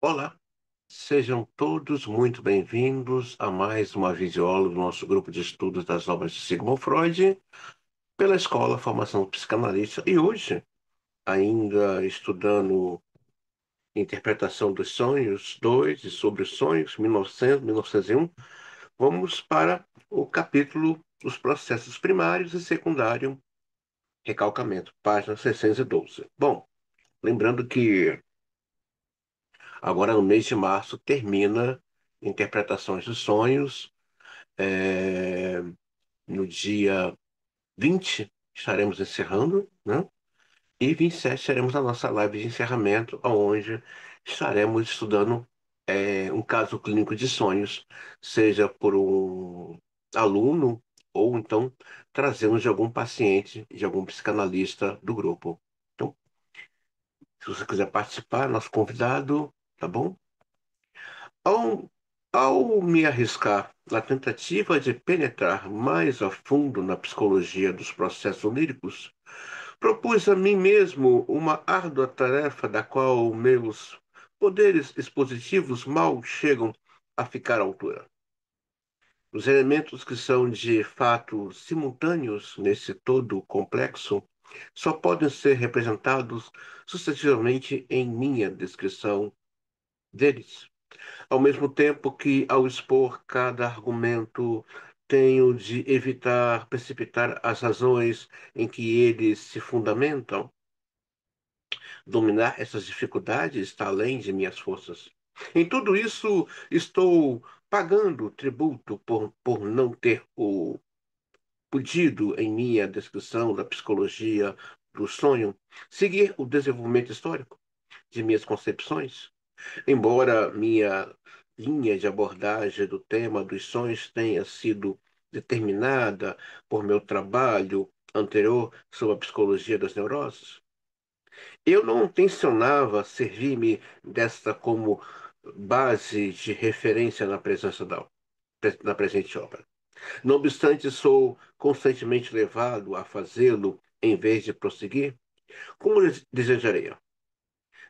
Olá, sejam todos muito bem-vindos a mais uma videoaula do nosso grupo de estudos das obras de Sigmund Freud pela Escola Formação Psicanalista. E hoje, ainda estudando Interpretação dos Sonhos 2 e sobre os sonhos, 1900, 1901, vamos para o capítulo dos processos primários e secundário, recalcamento, página 612. Bom, lembrando que agora no mês de março termina Interpretações dos Sonhos. É, no dia 20 estaremos encerrando, né? E 27 teremos a nossa live de encerramento, onde estaremos estudando um caso clínico de sonhos, seja por um aluno ou então trazemos de algum paciente, de algum psicanalista do grupo. Então, se você quiser participar, nosso convidado, tá bom? Ao, ao me arriscar na tentativa de penetrar mais a fundo na psicologia dos processos oníricos, propus a mim mesmo uma árdua tarefa da qual meus poderes expositivos mal chegam a ficar à altura. Os elementos que são de fato simultâneos nesse todo complexo só podem ser representados sucessivamente em minha descrição deles. Ao mesmo tempo que, ao expor cada argumento, tenho de evitar precipitar as razões em que eles se fundamentam. Dominar essas dificuldades está além de minhas forças. Em tudo isso, estou pagando tributo por não ter podido, em minha descrição da psicologia do sonho, seguir o desenvolvimento histórico de minhas concepções. Embora minha linha de abordagem do tema dos sonhos tenha sido determinada por meu trabalho anterior sobre a psicologia das neuroses, eu não tensionava servir-me desta como base de referência na presente obra. Não obstante, sou constantemente levado a fazê-lo em vez de prosseguir, como desejaria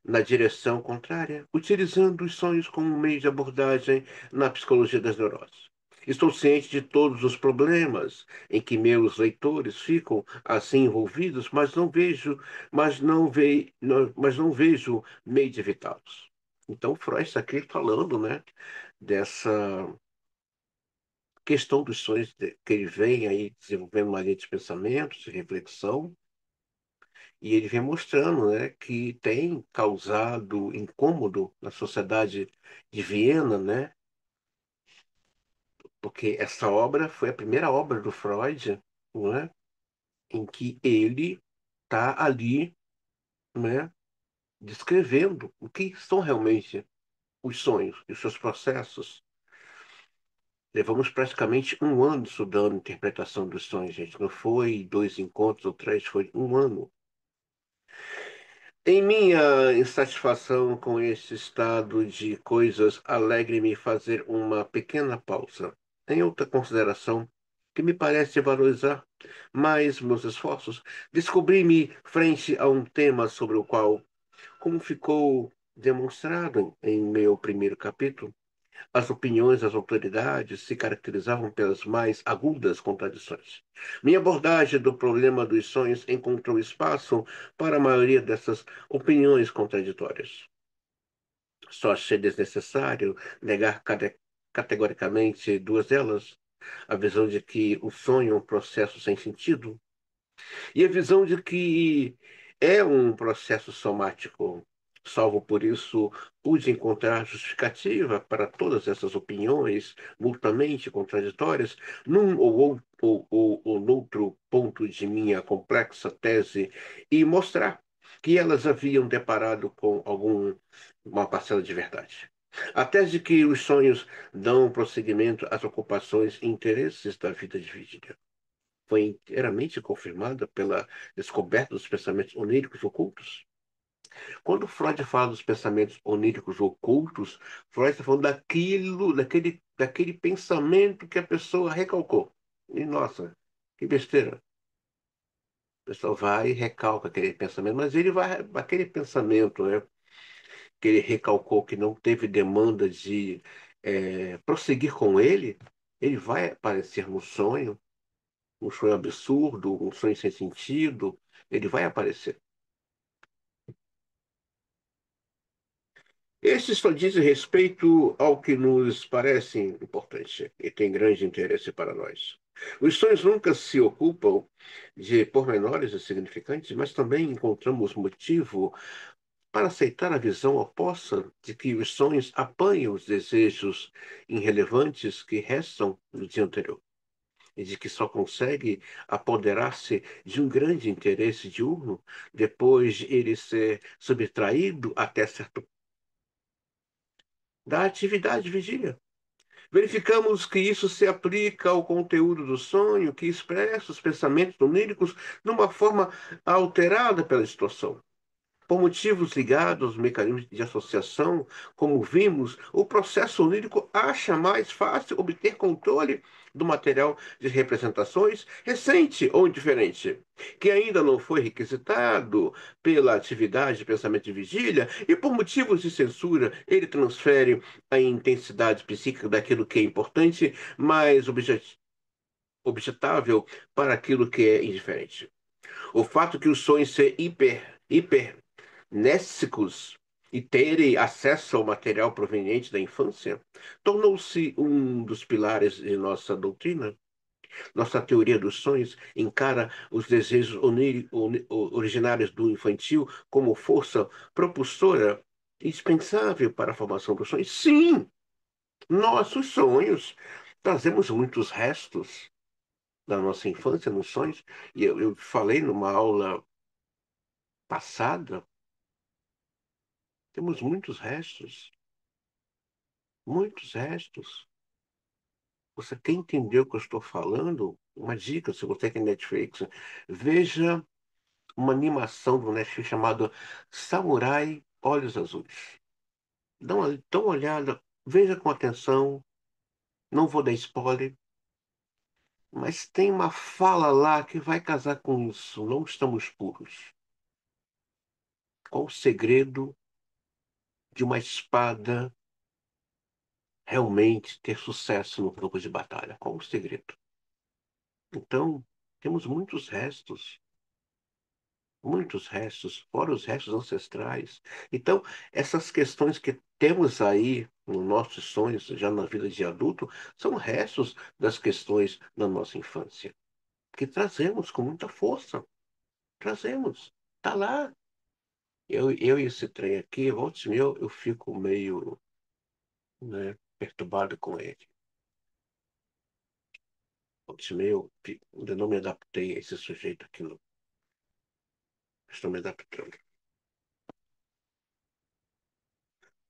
na direção contrária, utilizando os sonhos como meio de abordagem na psicologia das neuroses. Estou ciente de todos os problemas em que meus leitores ficam assim envolvidos, mas não vejo meio de evitá-los. Então, Freud está aqui falando, né, dessa questão dos sonhos que ele vem aí desenvolvendo uma linha de pensamentos, de reflexão. E ele vem mostrando, né, que tem causado incômodo na sociedade de Viena, né, porque essa obra foi a primeira obra do Freud, né, em que ele está ali, né, descrevendo o que são realmente os sonhos e os seus processos. Levamos praticamente um ano estudando interpretação dos sonhos, gente. Não foi dois encontros ou três, foi um ano. Em minha insatisfação com este estado de coisas, alegre-me fazer uma pequena pausa. Em outra consideração, que me parece valorizar mais meus esforços, descobri-me frente a um tema sobre o qual, como ficou demonstrado em meu primeiro capítulo, as opiniões das autoridades se caracterizavam pelas mais agudas contradições. Minha abordagem do problema dos sonhos encontrou espaço para a maioria dessas opiniões contraditórias. Só achei desnecessário negar categoricamente duas delas: a visão de que o sonho é um processo sem sentido e a visão de que é um processo somático. Salvo por isso, pude encontrar justificativa para todas essas opiniões mutuamente contraditórias num ou noutro ponto de minha complexa tese e mostrar que elas haviam deparado com uma parcela de verdade. A tese de que os sonhos dão prosseguimento às ocupações e interesses da vida dividida foi inteiramente confirmada pela descoberta dos pensamentos oníricos ocultos. Quando Freud fala dos pensamentos oníricos ocultos, Freud está falando daquele pensamento que a pessoa recalcou. E, nossa, que besteira. A pessoa vai e recalca aquele pensamento, mas ele vai, aquele pensamento, né? que ele recalcou que não teve demanda de prosseguir com ele, ele vai aparecer no sonho, um sonho absurdo, um sonho sem sentido, ele vai aparecer. Esse só diz respeito ao que nos parece importante e tem grande interesse para nós. Os sonhos nunca se ocupam de pormenores insignificantes, mas também encontramos motivo para aceitar a visão oposta de que os sonhos apanham os desejos irrelevantes que restam do dia anterior, e de que só consegue apoderar-se de um grande interesse diurno depois de ele ser subtraído até certo da atividade de vigília. Verificamos que isso se aplica ao conteúdo do sonho, que expressa os pensamentos oníricos de uma forma alterada pela situação. Por motivos ligados aos mecanismos de associação, como vimos, o processo onírico acha mais fácil obter controle do material de representações recente ou indiferente, que ainda não foi requisitado pela atividade de pensamento de vigília, e por motivos de censura, ele transfere a intensidade psíquica daquilo que é importante, mais objetável para aquilo que é indiferente. O fato que os sonhos ser hipernéticos e terem acesso ao material proveniente da infância tornou-se um dos pilares de nossa doutrina. Nossa teoria dos sonhos encara os desejos originários do infantil como força propulsora indispensável para a formação dos sonhos. Sim, nossos sonhos trazemos muitos restos da nossa infância nos sonhos. E eu falei numa aula passada, temos muitos restos, muitos restos. Você quer entender o que eu estou falando? Uma dica, se você tem Netflix, veja uma animação do Netflix chamada Samurai Olhos Azuis. Dá uma olhada, veja com atenção, não vou dar spoiler, mas tem uma fala lá que vai casar com isso. Não estamos puros. Qual o segredo de uma espada realmente ter sucesso no campo de batalha? Qual o segredo? Então, temos muitos restos, fora os restos ancestrais. Então, essas questões que temos aí nos nossos sonhos, já na vida de adulto, são restos das questões da nossa infância, que trazemos com muita força. Trazemos. Está lá. Eu e esse trem aqui, volta e meia, eu fico meio, né, perturbado com ele. Volta e meia, ainda não me adaptei a esse sujeito aqui, não. Estou me adaptando.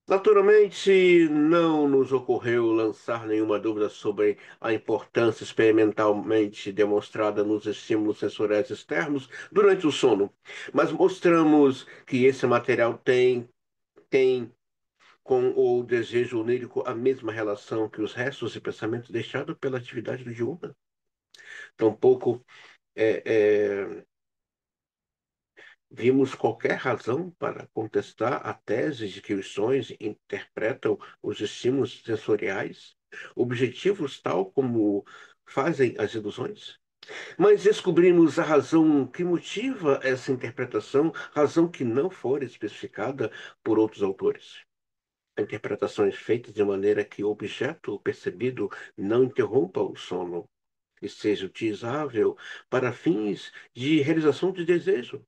Naturalmente, não nos ocorreu lançar nenhuma dúvida sobre a importância experimentalmente demonstrada nos estímulos sensoriais externos durante o sono, mas mostramos que esse material tem com o desejo onírico a mesma relação que os restos de pensamento deixados pela atividade diurna. Tampouco é, é, vimos qualquer razão para contestar a tese de que os sonhos interpretam os estímulos sensoriais, objetivos tal como fazem as ilusões. Mas descobrimos a razão que motiva essa interpretação, razão que não for especificada por outros autores. Interpretações feitas de maneira que o objeto percebido não interrompa o sono e seja utilizável para fins de realização de desejo.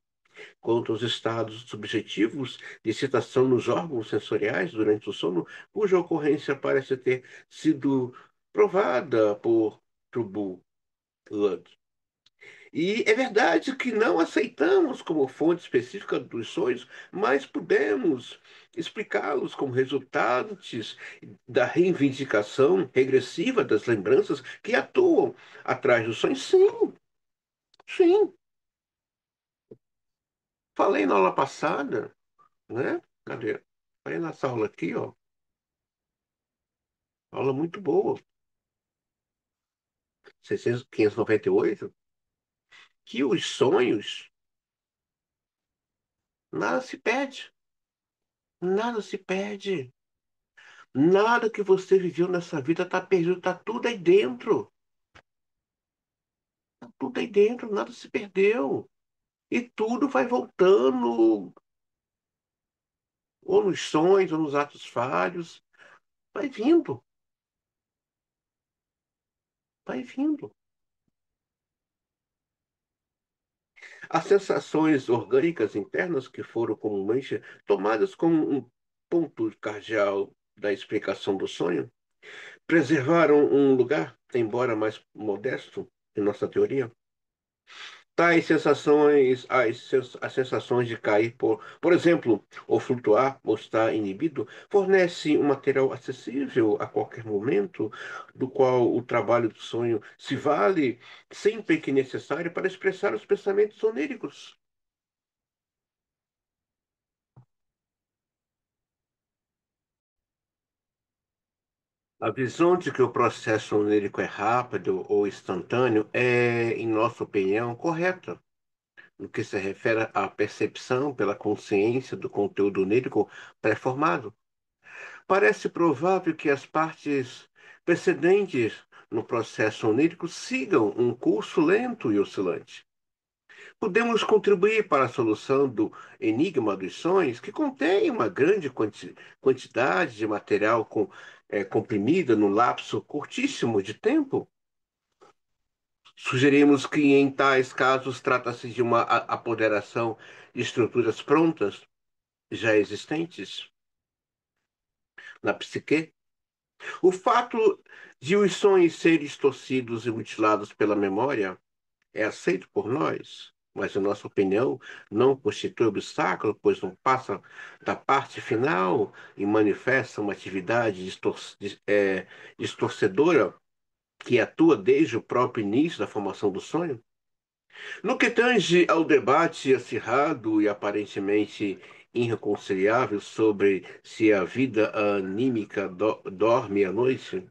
Quanto aos estados subjetivos de excitação nos órgãos sensoriais durante o sono, cuja ocorrência parece ter sido provada por Trubul Lud. E é verdade que não aceitamos como fonte específica dos sonhos, mas podemos explicá-los como resultantes da reivindicação regressiva das lembranças que atuam atrás dos sonhos. Sim, sim. Falei na aula passada, né? Cadê? Falei nessa aula aqui, ó. Aula muito boa. 598. Que os sonhos nada se perde. Nada se perde. Nada que você viveu nessa vida está perdido, está tudo aí dentro. Tá tudo aí dentro, nada se perdeu. E tudo vai voltando, ou nos sonhos, ou nos atos falhos. Vai vindo, vai vindo. As sensações orgânicas internas que foram comumente tomadas como um ponto cardeal da explicação do sonho preservaram um lugar, embora mais modesto, em nossa teoria. Tais sensações, as sensações de cair, por exemplo, ou flutuar, ou estar inibido, fornece um material acessível a qualquer momento, do qual o trabalho do sonho se vale sempre que necessário para expressar os pensamentos oníricos. A visão de que o processo onírico é rápido ou instantâneo é, em nossa opinião, correta, no que se refere à percepção pela consciência do conteúdo onírico pré-formado. Parece provável que as partes precedentes no processo onírico sigam um curso lento e oscilante. Podemos contribuir para a solução do enigma dos sonhos, que contém uma grande quantidade de material comprimida no lapso curtíssimo de tempo. Sugerimos que, em tais casos, trata-se de uma apoderação de estruturas prontas, já existentes na psique. O fato de os sonhos serem distorcidos e mutilados pela memória é aceito por nós, mas, em nossa opinião, não constitui obstáculo, pois não passa da parte final e manifesta uma atividade distorcedora que atua desde o próprio início da formação do sonho. No que tange ao debate acirrado e aparentemente irreconciliável sobre se a vida anímica dorme à noite,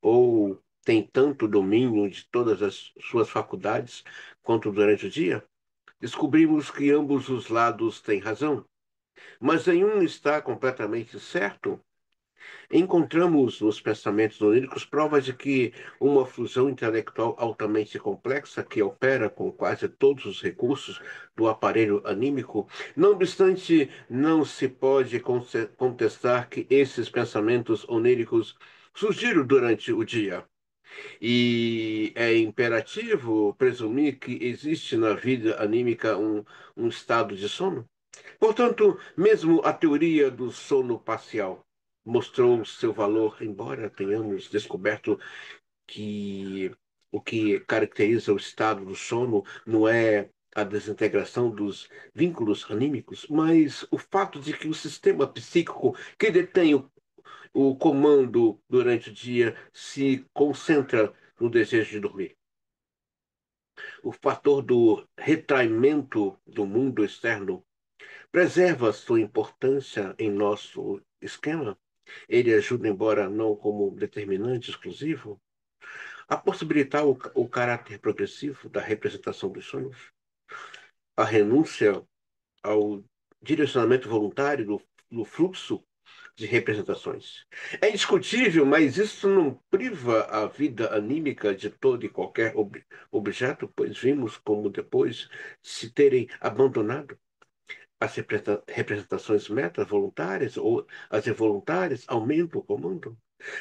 ou tem tanto domínio de todas as suas faculdades quanto durante o dia, descobrimos que ambos os lados têm razão. Mas nenhum está completamente certo. Encontramos nos pensamentos oníricos provas de que uma fusão intelectual altamente complexa, que opera com quase todos os recursos do aparelho anímico, não obstante, não se pode contestar que esses pensamentos oníricos surgiram durante o dia. E é imperativo presumir que existe na vida anímica um estado de sono. Portanto, mesmo a teoria do sono parcial mostrou seu valor, embora tenhamos descoberto que o que caracteriza o estado do sono não é a desintegração dos vínculos anímicos, mas o fato de que o sistema psíquico que detém o comando durante o dia se concentra no desejo de dormir. O fator do retraimento do mundo externo preserva sua importância em nosso esquema. Ele ajuda, embora não como determinante exclusivo, a possibilitar o caráter progressivo da representação dos sonhos, a renúncia ao direcionamento voluntário do fluxo de representações. É indiscutível, mas isso não priva a vida anímica de todo e qualquer objeto, pois vimos como depois de se terem abandonado as representações metas voluntárias ou as involuntárias aumentam o comando.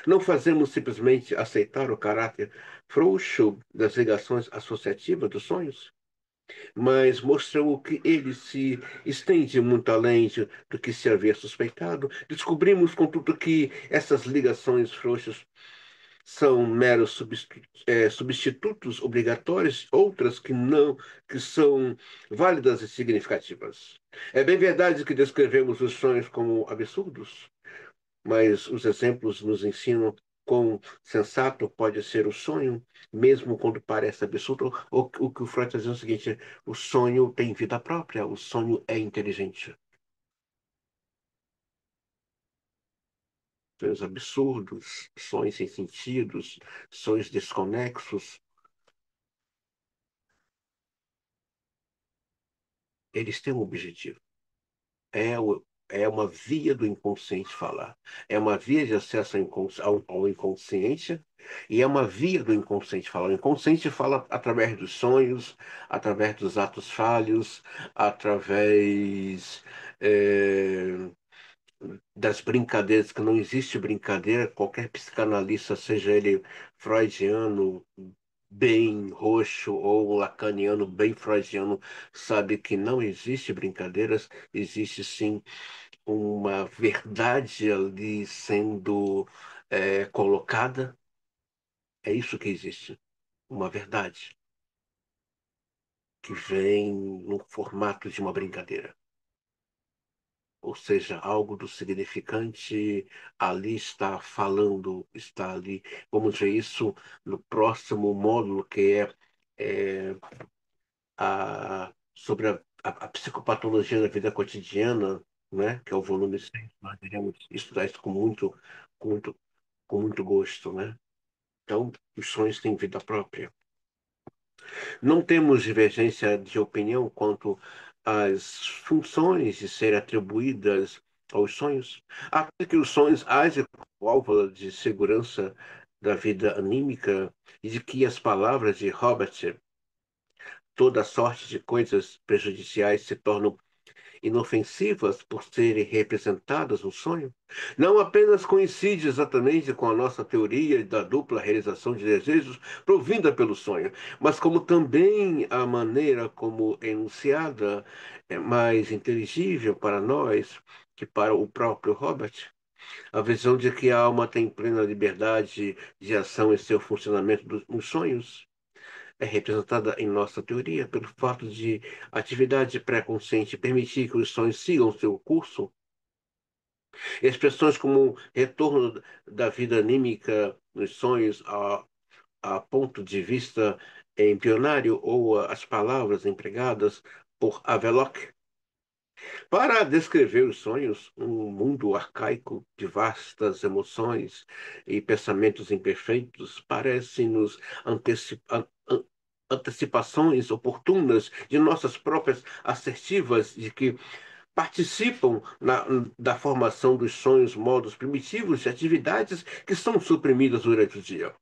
Não fazemos simplesmente aceitar o caráter frouxo das ligações associativas dos sonhos, mas mostrou que ele se estende muito além do que se havia suspeitado. Descobrimos, contudo, que essas ligações frouxas são meros substitutos obrigatórios, outras que não, que são válidas e significativas. É bem verdade que descrevemos os sonhos como absurdos, mas os exemplos nos ensinam quão sensato pode ser o sonho, mesmo quando parece absurdo. O que o Freud está dizendo é o seguinte: o sonho tem vida própria, o sonho é inteligente. Sonhos absurdos, sonhos sem sentidos, sonhos desconexos, eles têm um objetivo. É uma via do inconsciente falar. É uma via de acesso ao inconsciente e é uma via do inconsciente falar. O inconsciente fala através dos sonhos, através dos atos falhos, através eh, das brincadeiras, que não existe brincadeira. Qualquer psicanalista, seja ele freudiano, bem roxo ou lacaniano, bem freudiano, sabe que não existe brincadeiras, existe sim uma verdade ali sendo colocada. É isso que existe. Uma verdade que vem no formato de uma brincadeira. Ou seja, algo do significante ali está falando, está ali. Vamos ver isso no próximo módulo, que é sobre a psicopatologia da vida cotidiana, né? Que é o volume 6. Nós iremos estudar isso com muito, com muito gosto, né? Então, os sonhos têm vida própria. Não temos divergência de opinião quanto às funções de serem atribuídas aos sonhos. Até que os sonhos agem como válvula de segurança da vida anímica e de que as palavras de Robert, toda sorte de coisas prejudiciais se tornam inofensivas por serem representadas no sonho, não apenas coincide exatamente com a nossa teoria da dupla realização de desejos provinda pelo sonho, mas como também a maneira como enunciada é mais inteligível para nós que para o próprio Robert. A visão de que a alma tem plena liberdade de ação em seu funcionamento nos sonhos é representada em nossa teoria pelo fato de atividade pré-consciente permitir que os sonhos sigam seu curso. Expressões como retorno da vida anímica nos sonhos a ponto de vista embrionário ou as palavras empregadas por Havelock para descrever os sonhos, um mundo arcaico de vastas emoções e pensamentos imperfeitos, parece-nos antecipações oportunas de nossas próprias assertivas de que participam da formação dos sonhos, modos primitivos de atividades que são suprimidas durante o dia.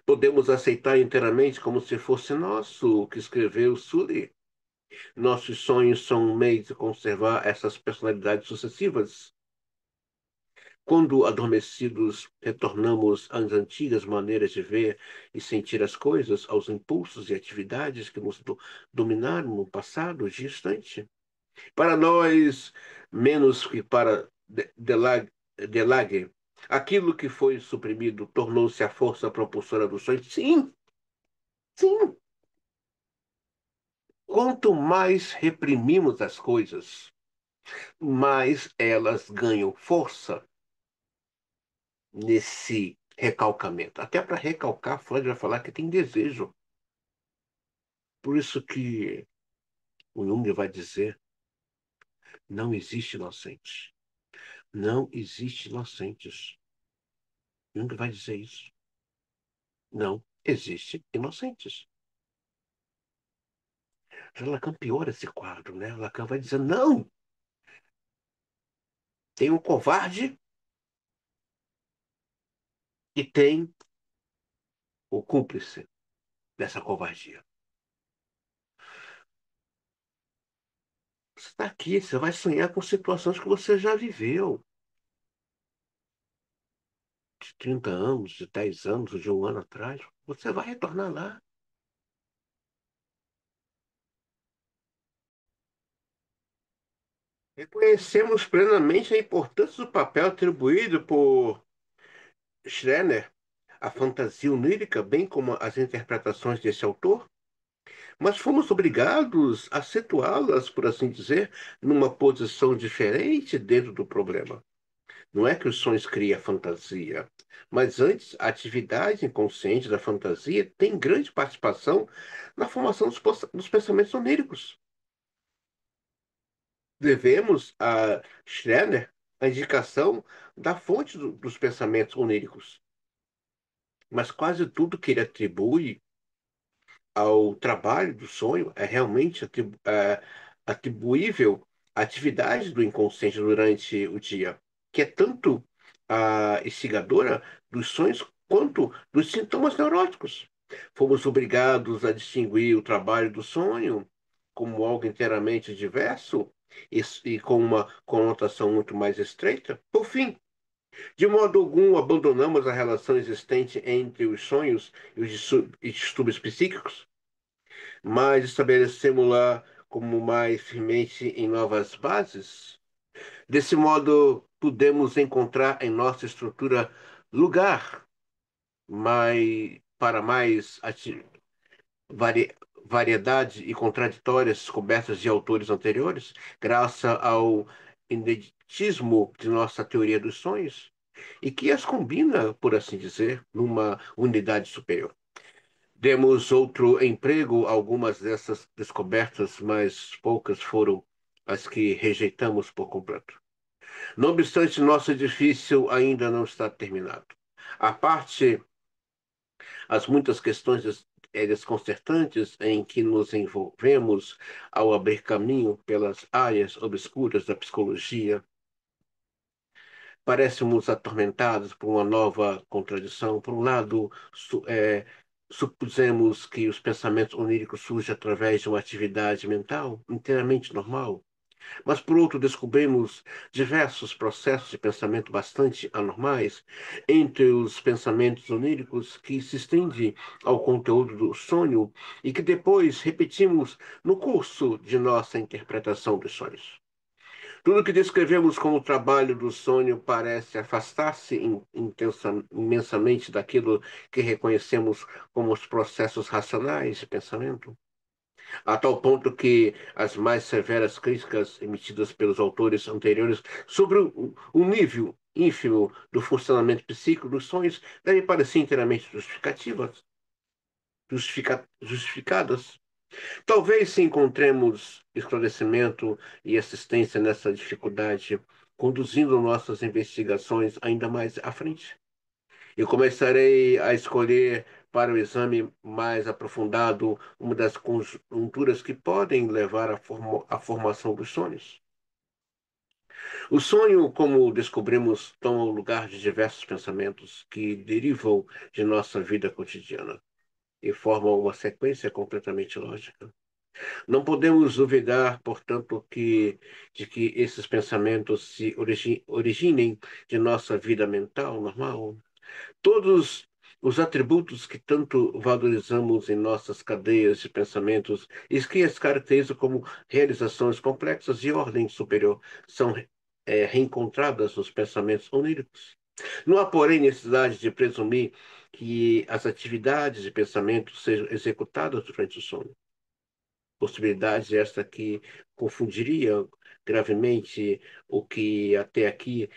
Podemos aceitar inteiramente como se fosse nosso o que escreveu Sully. Nossos sonhos são um meio de conservar essas personalidades sucessivas. Quando adormecidos, retornamos às antigas maneiras de ver e sentir as coisas, aos impulsos e atividades que nos dominaram no passado distante. Para nós, menos que para Delage, aquilo que foi suprimido tornou-se a força propulsora do sonho. Sim, sim. Quanto mais reprimimos as coisas, mais elas ganham força nesse recalcamento. Até para recalcar, Freud vai falar que tem desejo. Por isso que o Jung vai dizer: não existe inocente. Não existe inocentes. Jung vai dizer isso. Não existe inocentes. Já Lacan piora esse quadro, né? Lacan vai dizer: não, tem um covarde e tem o cúmplice dessa covardia. Você está aqui, você vai sonhar com situações que você já viveu. De 30 anos, de 10 anos, de um ano atrás. Você vai retornar lá. Reconhecemos plenamente a importância do papel atribuído por Schreiner à fantasia onírica, bem como as interpretações desse autor, mas fomos obrigados a situá-las, por assim dizer, numa posição diferente dentro do problema. Não é que os sonhos criam a fantasia, mas antes, a atividade inconsciente da fantasia tem grande participação na formação dos pensamentos oníricos. Devemos a Schreiner a indicação da fonte dos pensamentos oníricos, mas quase tudo que ele atribui ao trabalho do sonho é realmente atribuível a atividade do inconsciente durante o dia, que é tanto a instigadora dos sonhos quanto dos sintomas neuróticos. Fomos obrigados a distinguir o trabalho do sonho como algo inteiramente diverso e com uma conotação muito mais estreita. Por fim, de modo algum abandonamos a relação existente entre os sonhos e os distúrbios psíquicos, mas estabelecemos-la como mais firmemente em novas bases. Desse modo, podemos encontrar em nossa estrutura lugar para mais vari- variedade e contraditórias descobertas de autores anteriores, graças ao ineditismo de nossa teoria dos sonhos, e que as combina, por assim dizer, numa unidade superior. Demos outro emprego a algumas dessas descobertas, mas poucas foram as que rejeitamos por completo. Não obstante, nosso edifício ainda não está terminado. A parte as muitas questões desconcertantes em que nos envolvemos ao abrir caminho pelas áreas obscuras da psicologia, parecemos atormentados por uma nova contradição. Por um lado, supusemos que os pensamentos oníricos surgem através de uma atividade mental inteiramente normal. Mas, por outro, descobrimos diversos processos de pensamento bastante anormais entre os pensamentos oníricos que se estendem ao conteúdo do sonho e que depois repetimos no curso de nossa interpretação dos sonhos. Tudo que descrevemos como trabalho do sonho parece afastar-se imensamente daquilo que reconhecemos como os processos racionais de pensamento, a tal ponto que as mais severas críticas emitidas pelos autores anteriores sobre o nível ínfimo do funcionamento psíquico dos sonhos devem parecer inteiramente justificadas. Talvez se encontremos esclarecimento e assistência nessa dificuldade, conduzindo nossas investigações ainda mais à frente. Eu começarei a escolher para o exame mais aprofundado uma das conjunturas que podem levar à formação dos sonhos. O sonho, como descobrimos, toma o lugar de diversos pensamentos que derivam de nossa vida cotidiana e formam uma sequência completamente lógica. Não podemos duvidar, portanto, de que esses pensamentos se originem de nossa vida mental normal. Todos os atributos que tanto valorizamos em nossas cadeias de pensamentos e que as caracterizam como realizações complexas de ordem superior são reencontradas nos pensamentos oníricos. Não há, porém, necessidade de presumir que as atividades de pensamento sejam executadas durante o sono. Possibilidade esta que confundiria gravemente o que até aqui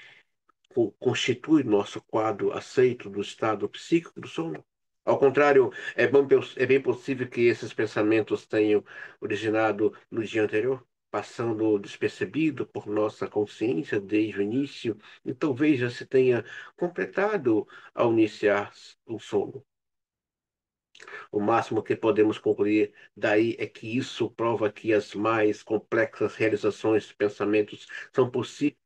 constitui nosso quadro aceito do estado psíquico do sono. Ao contrário, é bem possível que esses pensamentos tenham originado no dia anterior, passando despercebido por nossa consciência desde o início, e talvez já se tenha completado ao iniciar o sono. O máximo que podemos concluir daí é que isso prova que as mais complexas realizações de pensamentos são possíveis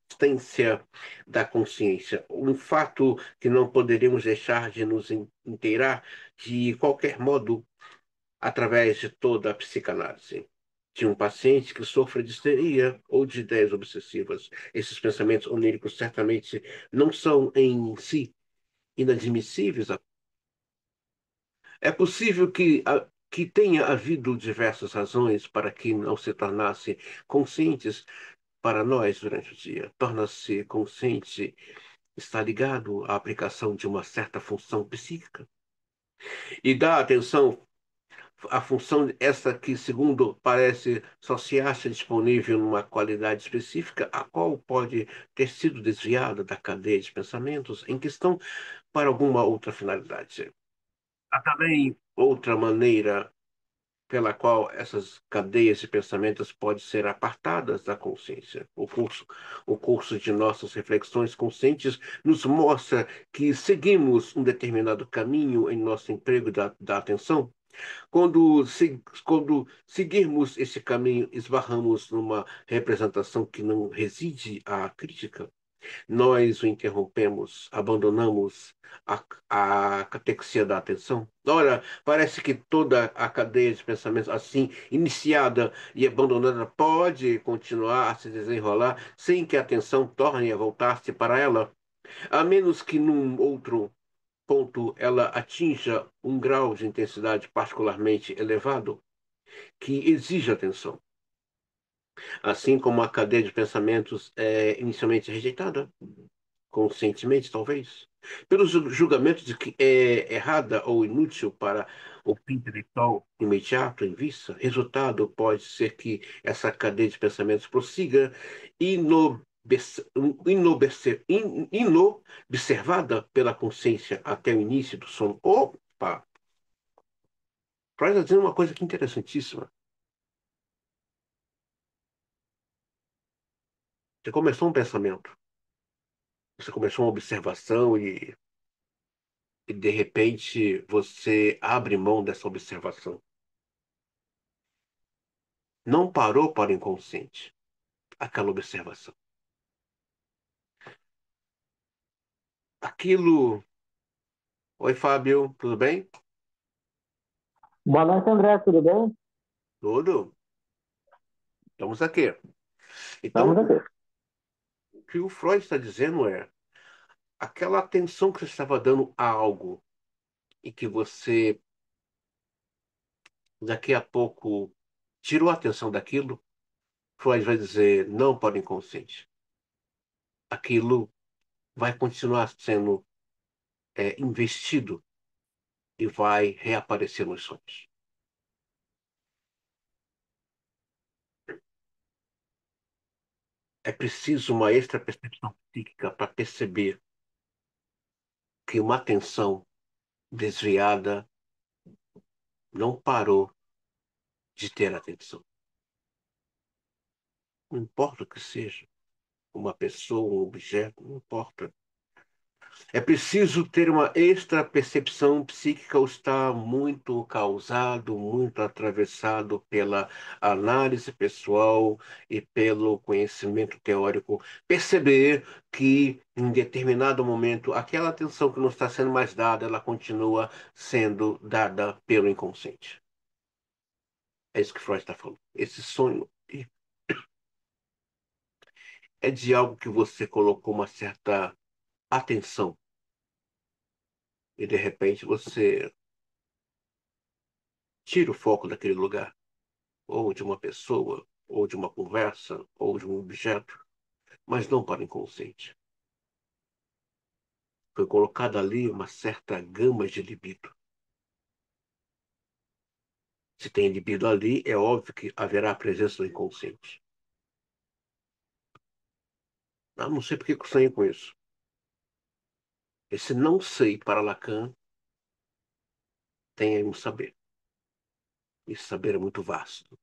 existência da consciência, um fato que não poderíamos deixar de nos inteirar de qualquer modo através de toda a psicanálise. De um paciente que sofre de histeria ou de ideias obsessivas. Esses pensamentos oníricos certamente não são em si inadmissíveis. É possível que tenha havido diversas razões para que não se tornasse conscientes para nós durante o dia. Torna-se consciente, está ligado à aplicação de uma certa função psíquica. E dá atenção à função essa que, segundo parece, só se acha disponível numa qualidade específica, a qual pode ter sido desviada da cadeia de pensamentos em questão para alguma outra finalidade. Há também outra maneira pela qual essas cadeias de pensamentos podem ser apartadas da consciência. O curso de nossas reflexões conscientes nos mostra que seguimos um determinado caminho em nosso emprego da atenção, Quando seguirmos esse caminho, esbarramos numa representação que não reside à crítica. Nós o interrompemos, abandonamos a catexia da atenção. Ora, parece que toda a cadeia de pensamentos assim, iniciada e abandonada, pode continuar a se desenrolar sem que a atenção torne a voltar-se para ela, a menos que num outro ponto ela atinja um grau de intensidade particularmente elevado que exige atenção. Assim como a cadeia de pensamentos é inicialmente rejeitada, conscientemente, talvez, pelo julgamento de que é errada ou inútil para o fim intelectual imediato em vista, resultado pode ser que essa cadeia de pensamentos prossiga inobservada pela consciência até o início do sono. Opa! Freud está dizendo uma coisa aqui interessantíssima. Você começou um pensamento, você começou uma observação e de repente você abre mão dessa observação. Não parou para o inconsciente aquela observação. Aquilo. Oi, Fábio, tudo bem? Boa noite, André, tudo bem? Tudo? Estamos aqui. Estamos Então, aqui. o que o Freud está dizendo é aquela atenção que você estava dando a algo e que você daqui a pouco tirou a atenção daquilo, Freud vai dizer não para o inconsciente. Aquilo vai continuar sendo investido e vai reaparecer nos sonhos. É preciso uma extra percepção psíquica para perceber que uma atenção desviada não parou de ter atenção. Não importa o que seja, uma pessoa, um objeto, não importa. É preciso ter uma extra percepção psíquica ou está muito causado, muito atravessado pela análise pessoal e pelo conhecimento teórico. Perceber que em determinado momento aquela atenção que não está sendo mais dada, ela continua sendo dada pelo inconsciente. É isso que Freud está falando. Esse sonho é de algo que você colocou uma certa atenção e de repente você tira o foco daquele lugar, ou de uma pessoa, ou de uma conversa, ou de um objeto, mas não para o inconsciente. Foi colocada ali uma certa gama de libido. Se tem libido ali, é óbvio que haverá a presença do inconsciente. Eu não sei por que eu sonhei com isso. Esse não sei para Lacan tem aí um saber. Esse saber é muito vasto.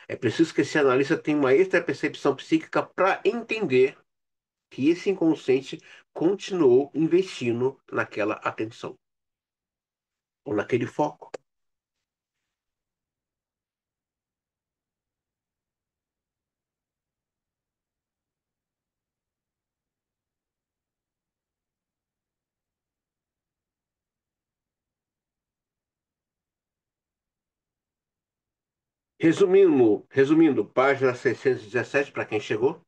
É preciso que esse analista tenha uma extra percepção psíquica para entender que esse inconsciente continuou investindo naquela atenção, ou naquele foco. Resumindo, página 617 para quem chegou,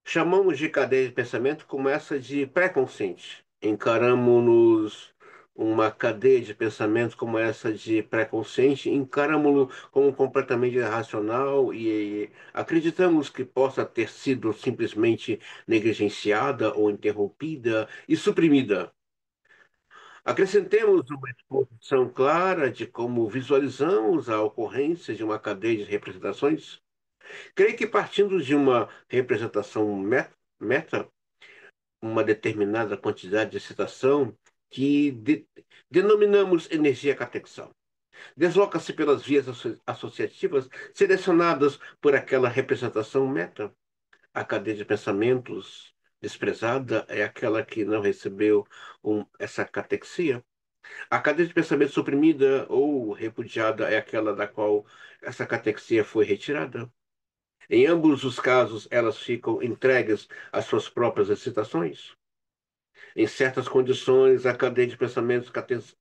chamamos de cadeia de pensamento como essa de pré-consciente. Encaramos-nos uma cadeia de pensamento como essa de pré-consciente, encaramos-lo como completamente irracional e acreditamos que possa ter sido simplesmente negligenciada ou interrompida e suprimida. Acrescentemos uma exposição clara de como visualizamos a ocorrência de uma cadeia de representações. Creio que partindo de uma representação meta, uma determinada quantidade de excitação que denominamos energia catexal, desloca-se pelas vias associativas selecionadas por aquela representação meta. A cadeia de pensamentos desprezada é aquela que não recebeu essa catexia. A cadeia de pensamento suprimida ou repudiada é aquela da qual essa catexia foi retirada. Em ambos os casos, elas ficam entregues às suas próprias excitações. Em certas condições, a cadeia de pensamentos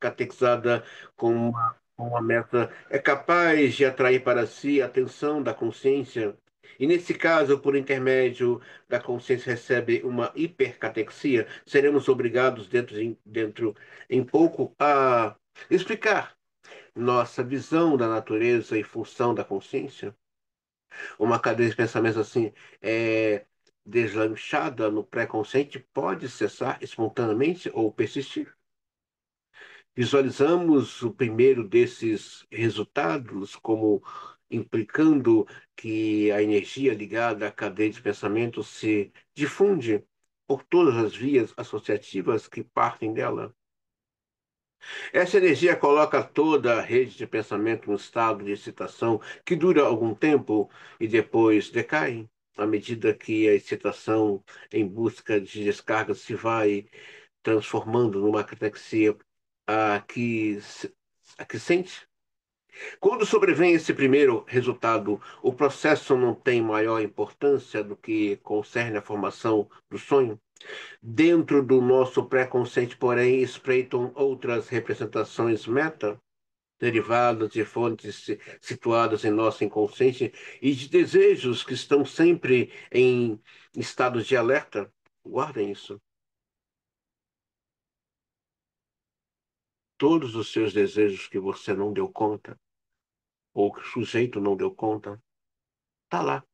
catexada com uma meta é capaz de atrair para si a atenção da consciência. E nesse caso, por intermédio da consciência recebe uma hipercatexia, seremos obrigados dentro em pouco a explicar nossa visão da natureza e função da consciência. Uma cadeia de pensamentos assim é deslanchada no pré-consciente pode cessar espontaneamente ou persistir. Visualizamos o primeiro desses resultados como implicando que a energia ligada à cadeia de pensamento se difunde por todas as vias associativas que partem dela. Essa energia coloca toda a rede de pensamento em um estado de excitação que dura algum tempo e depois decai, à medida que a excitação em busca de descarga se vai transformando numa catexia a que sente. Quando sobrevém esse primeiro resultado, o processo não tem maior importância do que concerne a formação do sonho. Dentro do nosso pré-consciente, porém, espreitam outras representações meta, derivadas de fontes situadas em nosso inconsciente e de desejos que estão sempre em estados de alerta. Guardem isso. Todos os seus desejos que você não deu conta, ou que o sujeito não deu conta, tá lá,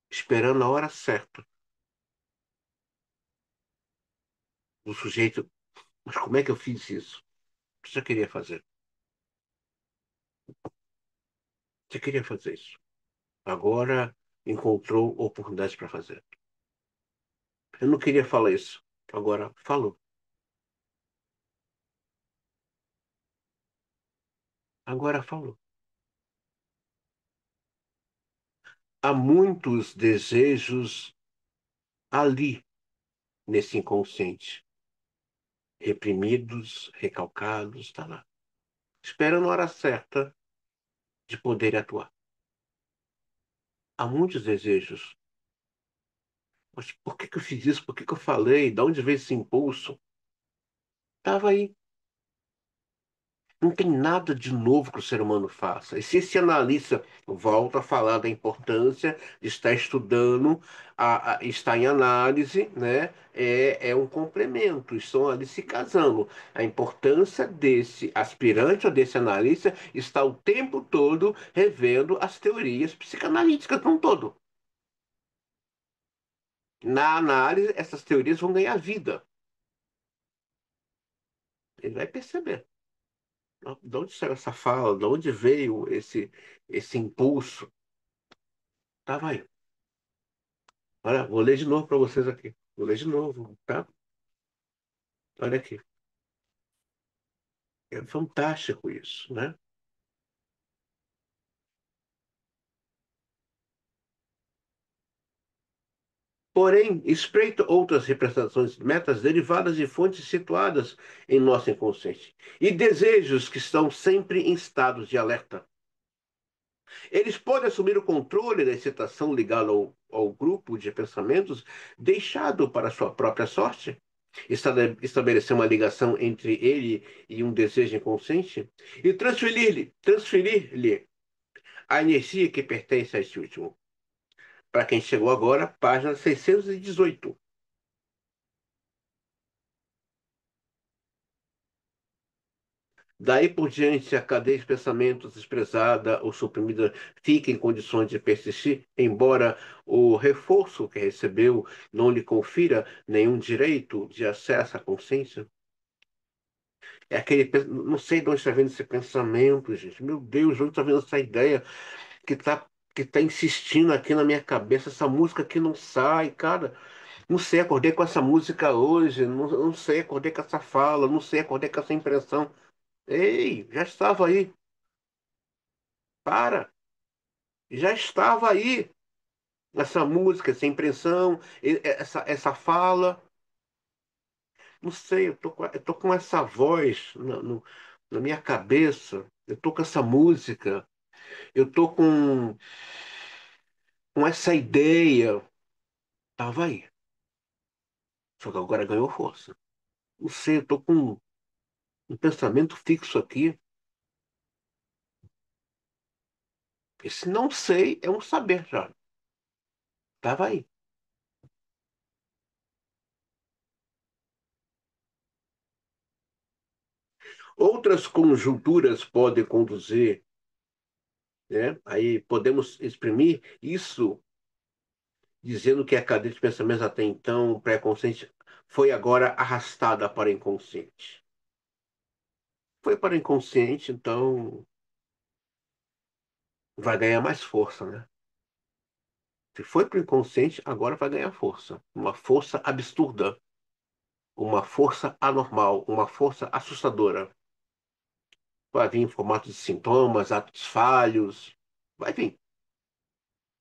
esperando a hora certa. O sujeito, mas como é que eu fiz isso? O que você queria fazer? Você queria fazer isso. Agora encontrou oportunidade para fazer. Eu não queria falar isso. Agora falou. Agora falou. Há muitos desejos ali, nesse inconsciente, reprimidos, recalcados, tá lá, esperando a hora certa de poder atuar. Há muitos desejos. Mas por que que eu fiz isso? Por que que eu falei? De onde veio esse impulso? Estava aí. Não tem nada de novo que o ser humano faça. E se esse analista volta a falar da importância de estar estudando, estar em análise, né? É um complemento, estão ali se casando. A importância desse aspirante ou desse analista está o tempo todo revendo as teorias psicanalíticas como um todo. Na análise, essas teorias vão ganhar vida. Ele vai perceber. De onde saiu essa fala? De onde veio esse impulso? Tava aí. Olha, vou ler de novo para vocês aqui. Vou ler de novo, tá? Olha aqui. É fantástico isso, né? Porém, espreita outras representações metas derivadas de fontes situadas em nosso inconsciente e desejos que estão sempre em estados de alerta. Eles podem assumir o controle da excitação ligada ao grupo de pensamentos deixado para sua própria sorte, estabelecer uma ligação entre ele e um desejo inconsciente e transferir-lhe a energia que pertence a este último. Para quem chegou agora, página 618. Daí por diante, a cadeia de pensamentos expressada ou suprimida fica em condições de persistir, embora o reforço que recebeu não lhe confira nenhum direito de acesso à consciência. É não sei de onde está vendo esse pensamento, gente. Meu Deus, de onde está vendo essa ideia que tá insistindo aqui na minha cabeça, essa música que não sai, cara. Não sei, acordei com essa música hoje, não sei, acordei com essa fala, não sei, acordei com essa impressão. Ei, já estava aí. Para. Já estava aí essa música, essa impressão, essa fala. Não sei, eu tô com essa voz na minha cabeça, eu tô com essa música, eu tô com essa ideia. Tava aí, só que agora ganhou força. Não sei, eu tô com um pensamento fixo aqui. Esse não sei é um saber já. Tava aí. Outras conjunturas podem conduzir, né? Aí podemos exprimir isso dizendo que a cadeia de pensamentos até então pré-consciente foi agora arrastada para o inconsciente. Foi para o inconsciente, então vai ganhar mais força, né? Se foi para o inconsciente, agora vai ganhar força. Uma força absurda, uma força anormal, uma força assustadora. Vai vir em formato de sintomas, atos falhos. Vai vir.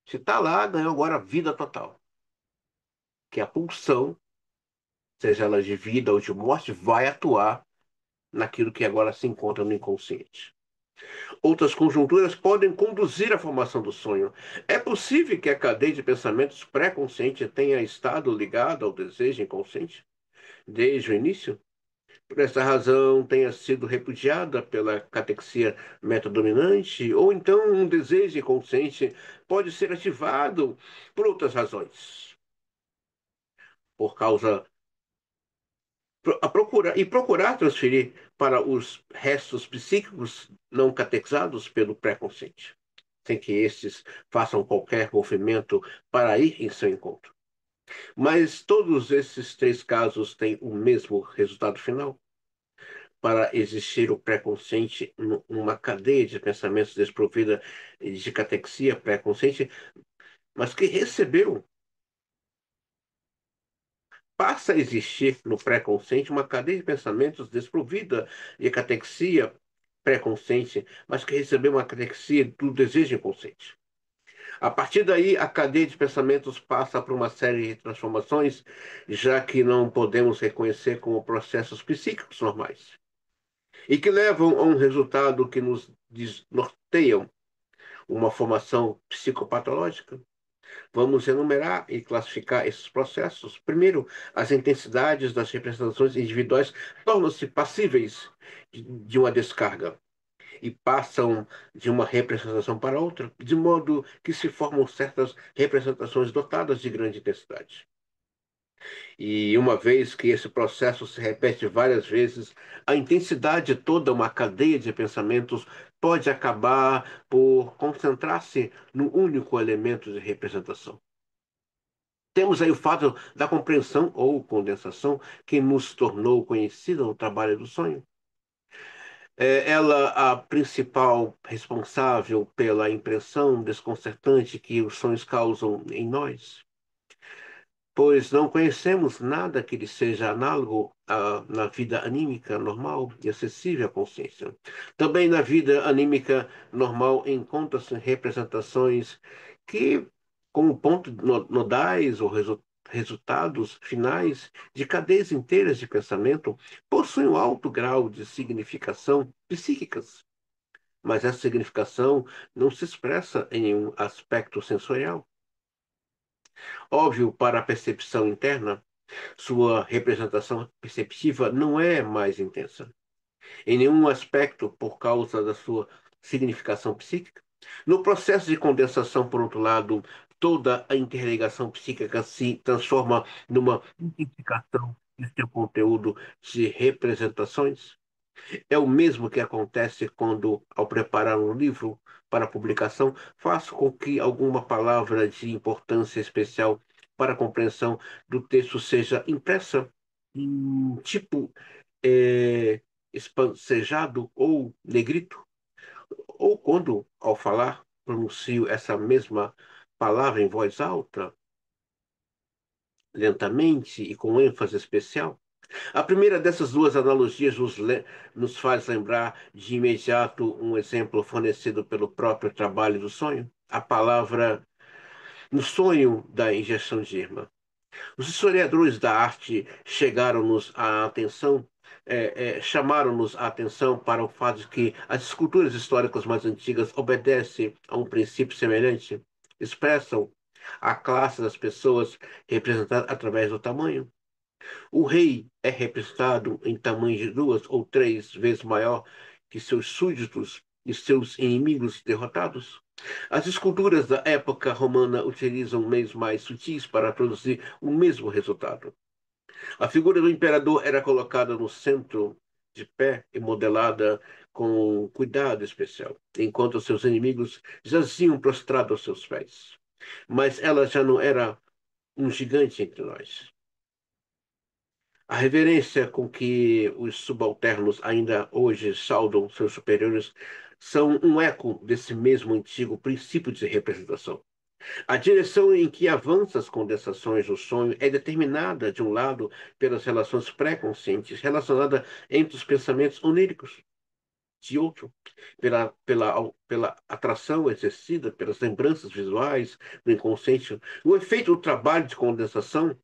Se está lá, ganhou agora vida total. Que é a pulsão, seja ela de vida ou de morte, vai atuar naquilo que agora se encontra no inconsciente. Outras conjunturas podem conduzir à formação do sonho. É possível que a cadeia de pensamentos pré-consciente tenha estado ligada ao desejo inconsciente desde o início? Por essa razão, tenha sido repudiada pela catexia metadominante, ou então um desejo inconsciente pode ser ativado por outras razões, por causa procurar transferir para os restos psíquicos não catequizados pelo pré-consciente, sem que estes façam qualquer movimento para ir em seu encontro. Mas todos esses três casos têm o mesmo resultado final. Para existir o pré-consciente, uma cadeia de pensamentos desprovida de catexia pré-consciente, mas que recebeu, passa a existir no pré-consciente uma cadeia de pensamentos desprovida de catexia pré-consciente, mas que recebeu uma catexia do desejo inconsciente. A partir daí, a cadeia de pensamentos passa por uma série de transformações, já que não podemos reconhecer como processos psíquicos normais, e que levam a um resultado que nos desnorteiam, uma formação psicopatológica. Vamos enumerar e classificar esses processos. Primeiro, as intensidades das representações individuais tornam-se passíveis de uma descarga e passam de uma representação para outra, de modo que se formam certas representações dotadas de grande intensidade. E uma vez que esse processo se repete várias vezes, a intensidade de toda uma cadeia de pensamentos pode acabar por concentrar-se no único elemento de representação. Temos aí o fato da compreensão ou condensação que nos tornou conhecida no trabalho do sonho. É ela a principal responsável pela impressão desconcertante que os sonhos causam em nós, pois não conhecemos nada que lhe seja análogo na vida anímica normal e acessível à consciência. Também na vida anímica normal encontram-se representações que, como ponto nodais ou resultados finais de cadeias inteiras de pensamento, possuem um alto grau de significação psíquicas. Mas essa significação não se expressa em nenhum aspecto sensorial. Óbvio, para a percepção interna, sua representação perceptiva não é mais intensa, em nenhum aspecto por causa da sua significação psíquica. No processo de condensação, por outro lado, toda a interligação psíquica se transforma numa identificação de seu conteúdo de representações. É o mesmo que acontece quando, ao preparar um livro para publicação, faço com que alguma palavra de importância especial para a compreensão do texto seja impressa em tipo é, espancejado ou negrito, ou quando, ao falar, pronuncio essa mesma palavra em voz alta, lentamente e com ênfase especial. A primeira dessas duas analogias nos faz lembrar de imediato um exemplo fornecido pelo próprio trabalho do sonho. A palavra no sonho da injeção de Irma. Os historiadores da arte chamaram-nos a atenção para o fato de que as esculturas históricas mais antigas obedecem a um princípio semelhante, expressam a classe das pessoas representada através do tamanho. O rei é representado em tamanho de duas ou três vezes maior que seus súditos e seus inimigos derrotados. As esculturas da época romana utilizam meios mais sutis para produzir o mesmo resultado. A figura do imperador era colocada no centro, de pé e modelada com cuidado especial, enquanto seus inimigos jaziam prostrados aos seus pés. Mas ela já não era um gigante entre nós. A reverência com que os subalternos ainda hoje saudam seus superiores são um eco desse mesmo antigo princípio de representação. A direção em que avança as condensações do sonho é determinada, de um lado, pelas relações pré-conscientes relacionadas entre os pensamentos oníricos, de outro, pela atração exercida pelas lembranças visuais do inconsciente. O efeito do trabalho de condensação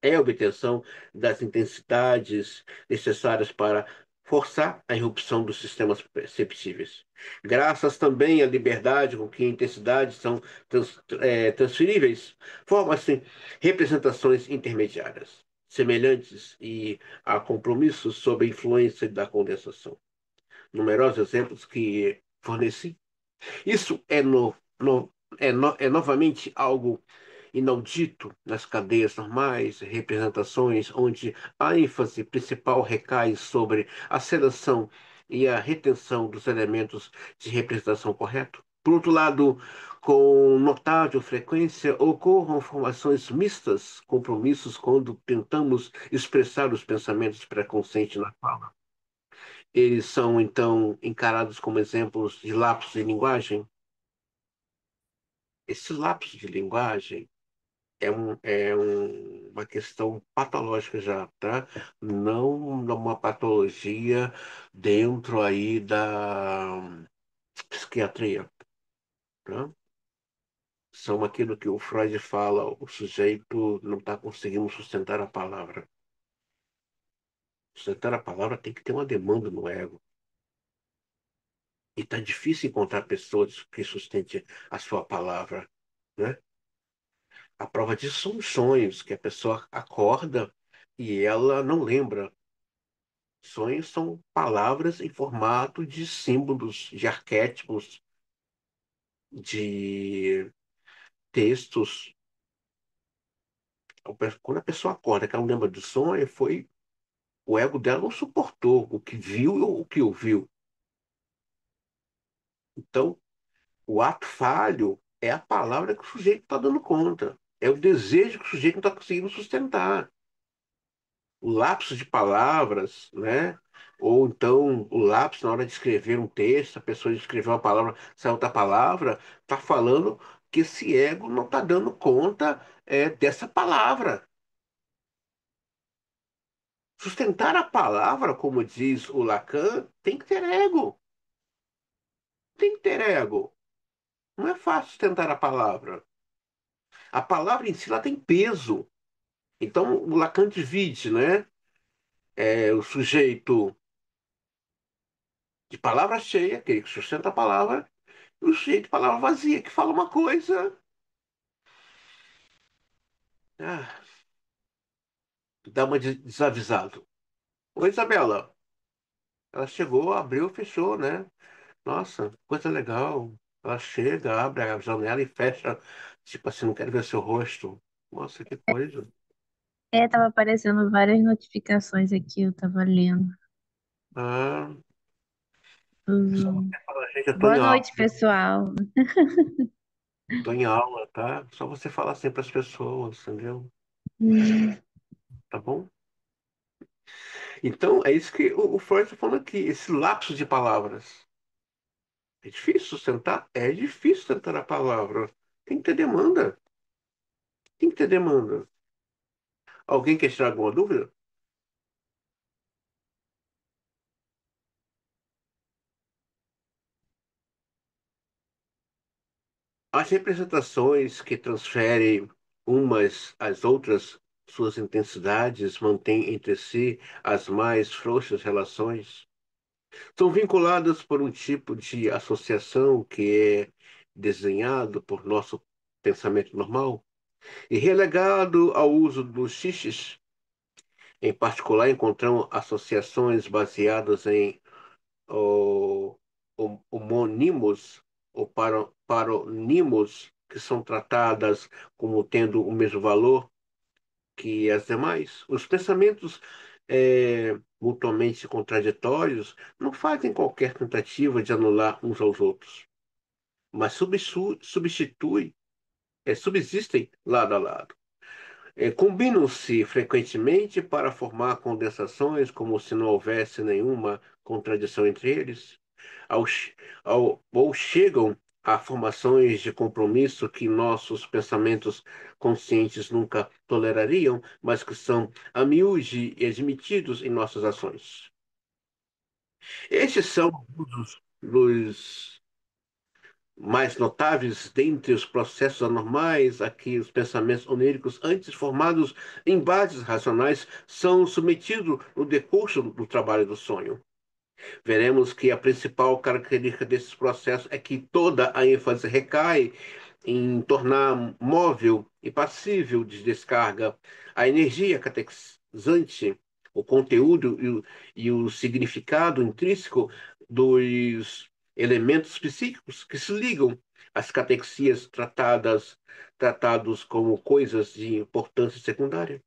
é a obtenção das intensidades necessárias para forçar a irrupção dos sistemas perceptíveis. Graças também à liberdade com que intensidades são transferíveis, formam-se representações intermediárias, semelhantes e a compromissos sob a influência da condensação. Numerosos exemplos que forneci. Isso é novamente algo inaudito nas cadeias normais, representações onde a ênfase principal recai sobre a seleção e a retenção dos elementos de representação correto. Por outro lado, com notável frequência ocorram formações mistas, compromissos quando tentamos expressar os pensamentos pré-conscientes na fala. Eles são, então, encarados como exemplos de lapsos de linguagem. Esse lapso de linguagem uma questão patológica já, tá? Não uma patologia dentro aí da psiquiatria, tá? São aquilo que o Freud fala, o sujeito não está conseguindo sustentar a palavra. Sustentar a palavra tem que ter uma demanda no ego. E está difícil encontrar pessoas que sustentem a sua palavra, né? A prova disso são os sonhos, que a pessoa acorda e ela não lembra. Sonhos são palavras em formato de símbolos, de arquétipos, de textos. Quando a pessoa acorda, que ela não lembra do sonho, foi o ego dela não suportou o que viu ou o que ouviu. Então, o ato falho é a palavra que o sujeito está dando conta. É o desejo que o sujeito não está conseguindo sustentar. O lapso de palavras, né? Ou então o lapso na hora de escrever um texto, a pessoa escreveu uma palavra, sai outra palavra, está falando que esse ego não está dando conta dessa palavra. Sustentar a palavra, como diz o Lacan, tem que ter ego. Tem que ter ego. Não é fácil sustentar a palavra. A palavra em si ela tem peso. Então o Lacan divide, né? O sujeito de palavra cheia, aquele que sustenta a palavra, o sujeito de palavra vazia, que fala uma coisa, ah, dá uma desavisado. Oi, Isabela. Ela chegou, abriu, fechou, né? Nossa, coisa legal. Ela chega, abre a janela e fecha. Tipo assim, não quero ver seu rosto. Nossa, que coisa. Tava aparecendo várias notificações aqui, eu tava lendo. Ah, só Uhum. você fala, gente, eu tô em Boa aula. noite, pessoal. Tô em aula, tá? Só você falar assim para as pessoas, entendeu? Hum, Tá bom? Então, é isso que o Freud está falando aqui, esse lapso de palavras. É difícil sustentar? É difícil sustentar a palavra. Tem que ter demanda. Tem que ter demanda. Alguém quer tirar alguma dúvida? As representações que transferem umas às outras suas intensidades, mantêm entre si as mais frouxas relações. São vinculadas por um tipo de associação que é desenhado por nosso pensamento normal e relegado ao uso dos xixes. Em particular, encontramos associações baseadas em homônimos ou paronimos, que são tratadas como tendo o mesmo valor que as demais. Os pensamentos mutuamente contraditórios não fazem qualquer tentativa de anular uns aos outros, mas subsistem lado a lado. Combinam-se frequentemente para formar condensações, como se não houvesse nenhuma contradição entre eles, ao, che- ou chegam a formações de compromisso que nossos pensamentos conscientes nunca tolerariam, mas que são a miúde admitidos em nossas ações. Estes são dos mais notáveis dentre os processos anormais a que os pensamentos oníricos, antes formados em bases racionais, são submetidos no decurso do trabalho do sonho. Veremos que a principal característica desses processos é que toda a ênfase recai em tornar móvel e passível de descarga a energia catequizante, o conteúdo e o significado intrínseco dos elementos psíquicos que se ligam às catequias tratados como coisas de importância secundária.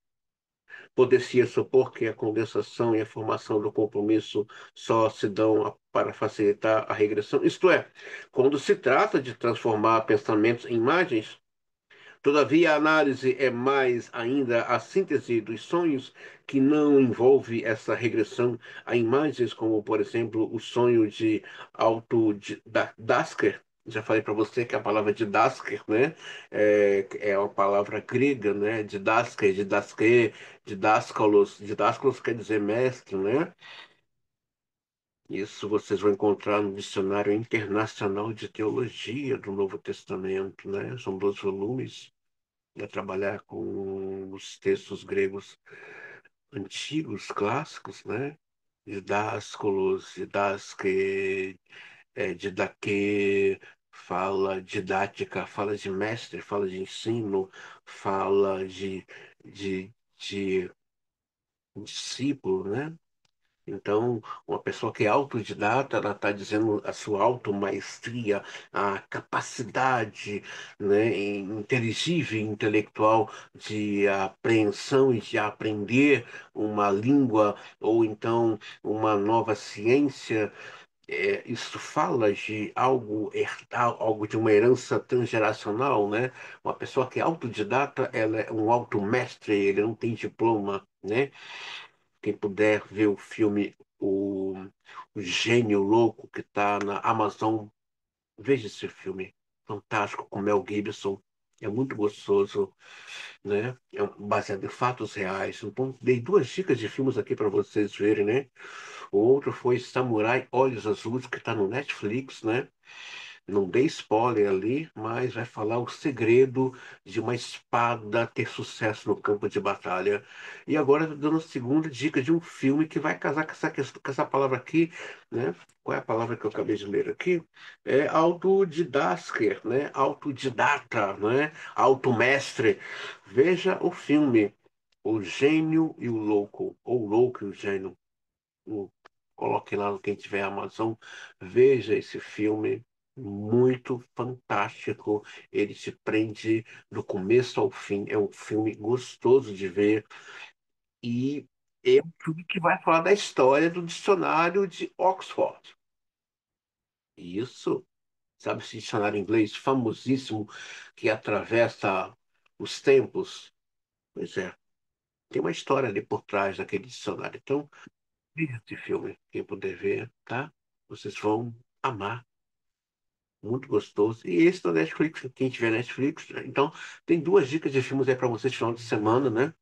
Poder-se supor que a condensação e a formação do compromisso só se dão para facilitar a regressão, isto é, quando se trata de transformar pensamentos em imagens. Todavia, a análise é mais ainda a síntese dos sonhos, que não envolve essa regressão a imagens, como, por exemplo, o sonho de Dasker. Já falei para você que a palavra Dasker, né, é uma palavra grega, né, Didáskalos. Didáskalos quer dizer mestre, né? Isso vocês vão encontrar no Dicionário Internacional de Teologia do Novo Testamento, né? São 2 volumes a trabalhar com os textos gregos antigos, clássicos, né? Didásculos, didaque, fala didática, fala de mestre, fala de ensino, fala de discípulo, né? Então, uma pessoa que é autodidata, ela está dizendo a sua automaestria, a capacidade, né, inteligível, intelectual de apreensão e de aprender uma língua ou então uma nova ciência. Isso fala de algo herdado, algo de uma herança transgeracional, né? Uma pessoa que é autodidata, ela é um automestre, ele não tem diploma, né? Quem puder ver o filme o Gênio Louco, que está na Amazon, veja esse filme. Fantástico, com Mel Gibson. É muito gostoso, né? Baseado em fatos reais. Então, dei 2 dicas de filmes aqui para vocês verem, né? O outro foi Samurai Olhos Azuis, que está no Netflix, né? Não dei spoiler ali, mas vai falar o segredo de uma espada ter sucesso no campo de batalha. E agora eu tô dando a segunda dica de um filme que vai casar com com essa palavra aqui, né? Qual é a palavra que eu acabei de ler aqui? É autodidasker, né? Autodidata, né? Automestre. Veja o filme O Gênio e o Louco, ou O Louco e o Gênio. O- Coloque lá quem tiver Amazon, veja esse filme, muito fantástico. Ele te prende do começo ao fim. É um filme gostoso de ver e é um filme que vai falar da história do dicionário de Oxford. Isso, sabe esse dicionário inglês famosíssimo que atravessa os tempos? Pois é, tem uma história ali por trás daquele dicionário. Então, veja esse filme, quem puder ver, tá? Vocês vão amar, muito gostoso. E esse da Netflix, quem tiver Netflix. Então, tem 2 dicas de filmes aí para vocês no final de semana, né?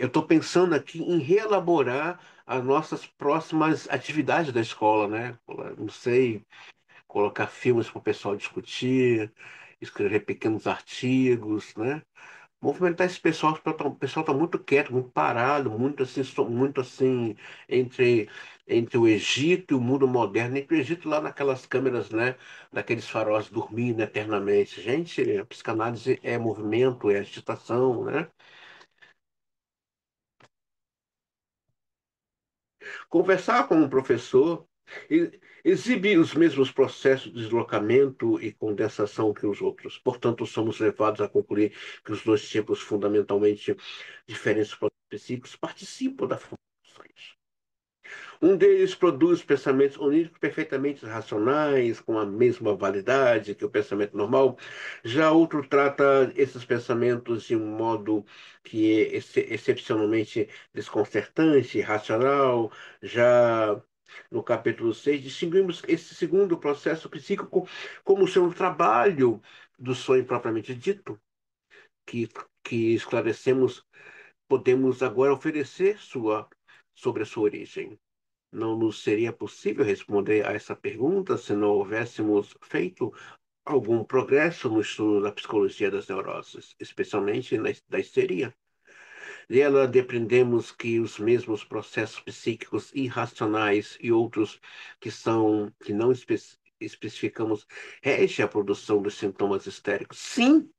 Eu estou pensando aqui em reelaborar as nossas próximas atividades da escola, né? Não sei, colocar filmes para o pessoal discutir, escrever pequenos artigos, né? Movimentar esse pessoal, o pessoal está muito quieto, muito parado, muito assim, muito assim, entre, entre o Egito e o mundo moderno, entre o Egito lá naquelas câmeras, né, daqueles faróis dormindo eternamente. Gente, a psicanálise é movimento, é agitação, né? Conversar com um professor, exibir os mesmos processos de deslocamento e condensação que os outros. Portanto, somos levados a concluir que os dois tipos fundamentalmente diferentes psíquicos participam da formação. Um deles produz pensamentos oníricos perfeitamente racionais, com a mesma validade que o pensamento normal. Já outro trata esses pensamentos de um modo que é excepcionalmente desconcertante, irracional. Já no capítulo 6 distinguimos esse segundo processo psíquico como sendo um trabalho do sonho propriamente dito, que, que esclarecemos, podemos agora oferecer sobre a sua origem. Não nos seria possível responder a essa pergunta se não houvéssemos feito algum progresso no estudo da psicologia das neuroses, especialmente da histeria. Dela depreendemos que os mesmos processos psíquicos irracionais e outros que não especificamos regem a produção dos sintomas histéricos. Sim,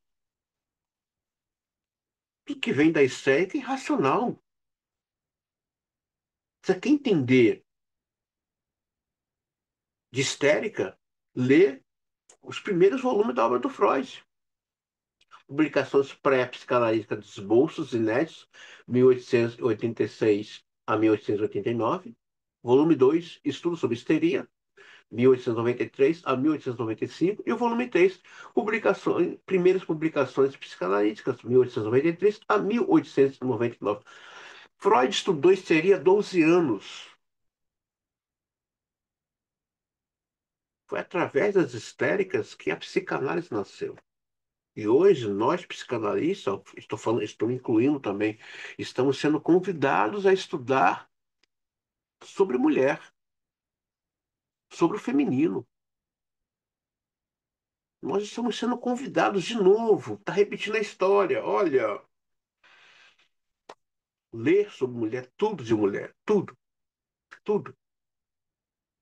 tudo que vem da histérica é irracional. Você quer entender de histérica? Lê os primeiros volumes da obra do Freud. Publicações pré-psicanalíticas dos Bolsos Inéditos, 1886 a 1889. Volume 2 Estudo sobre Histeria, 1893 a 1895. E o volume 3 Primeiras Publicações Psicanalíticas, 1893 a 1899. Freud estudou histeria há 12 anos. Foi através das histéricas que a psicanálise nasceu. E hoje nós, psicanalistas, estou falando, estou incluindo também, estamos sendo convidados a estudar sobre mulher, sobre o feminino. Nós estamos sendo convidados de novo, está repetindo a história. Olha, ler sobre mulher, tudo de mulher, tudo, tudo.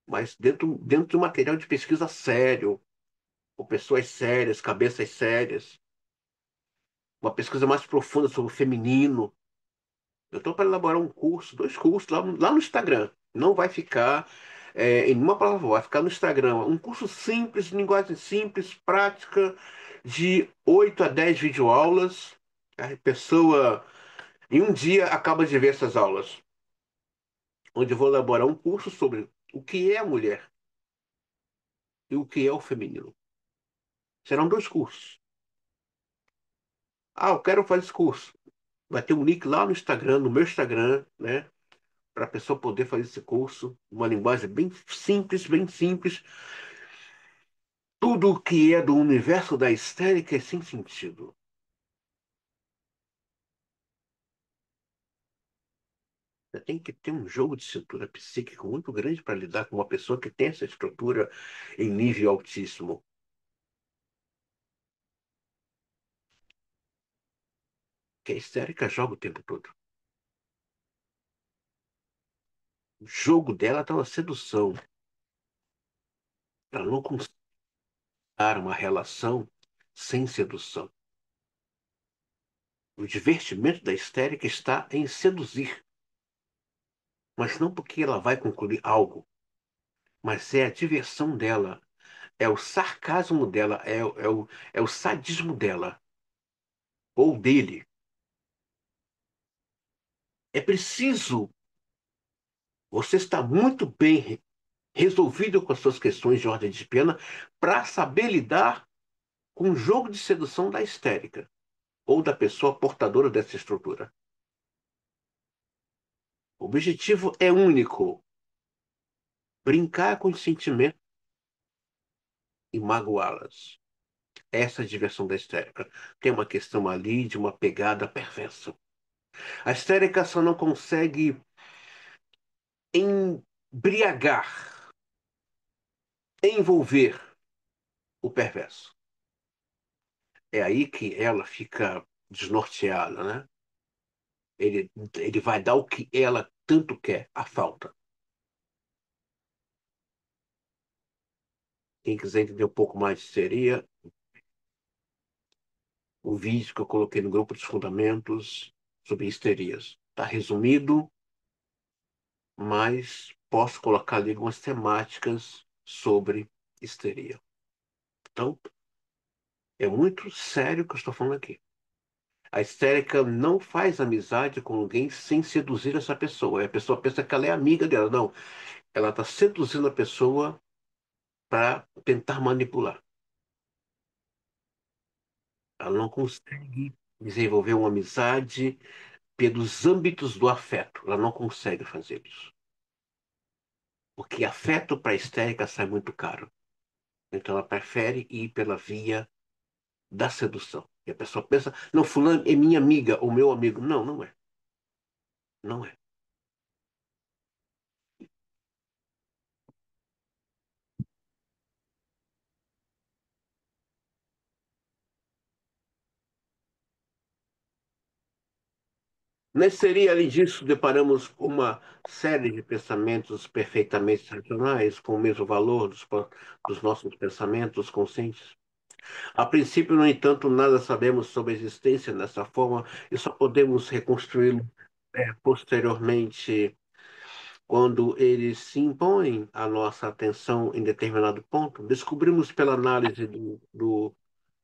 Mas dentro de um material de pesquisa sério, com pessoas sérias, cabeças sérias, uma pesquisa mais profunda sobre o feminino. Eu estou para elaborar um curso, dois cursos lá no Instagram. Não vai ficar em uma palavra, vai ficar no Instagram. Um curso simples, linguagem simples, prática, de 8 a 10 videoaulas. A pessoa, em um dia, acaba de ver essas aulas. Onde eu vou elaborar um curso sobre o que é a mulher e o que é o feminino. Serão dois cursos. Ah, eu quero fazer esse curso. Vai ter um link lá no Instagram, no meu Instagram, né? Para a pessoa poder fazer esse curso, uma linguagem bem simples. Tudo o que é do universo da estética é sem sentido. Você tem que ter um jogo de cintura psíquico muito grande para lidar com uma pessoa que tem essa estrutura em nível altíssimo. Que a histérica joga o tempo todo. O jogo dela está na sedução. Ela não consegue dar uma relação sem sedução. O divertimento da histérica está em seduzir, mas não porque ela vai concluir algo, mas é a diversão dela, é o sarcasmo dela, é o sadismo dela, ou dele. É preciso você estar muito bem resolvido com as suas questões de ordem de pena para saber lidar com o jogo de sedução da histérica ou da pessoa portadora dessa estrutura. O objetivo é único: brincar com os sentimentos e magoá-las. Essa é a diversão da histérica. Tem uma questão ali de uma pegada perversa. A histérica só não consegue embriagar, envolver o perverso. É aí que ela fica desnorteada, né? Ele vai dar o que ela tanto quer, a falta. Quem quiser entender um pouco mais seria o vídeo que eu coloquei no grupo dos fundamentos sobre histerias. Está resumido, mas posso colocar ali algumas temáticas sobre histeria. Então, é muito sério o que eu estou falando aqui. A histérica não faz amizade com alguém sem seduzir essa pessoa. E a pessoa pensa que ela é amiga dela. Não, ela está seduzindo a pessoa para tentar manipular. Ela não consegue desenvolver uma amizade pelos âmbitos do afeto. Ela não consegue fazer isso. Porque afeto para a histérica sai muito caro. Então ela prefere ir pela via da sedução. E a pessoa pensa, não, fulano é minha amiga ou meu amigo. Não, não é. Não é. Na histeria, além disso, deparamos com uma série de pensamentos perfeitamente racionais, com o mesmo valor dos nossos pensamentos conscientes. A princípio, no entanto, nada sabemos sobre a existência dessa forma e só podemos reconstruí-lo posteriormente, quando eles se impõem à nossa atenção em determinado ponto. Descobrimos pela análise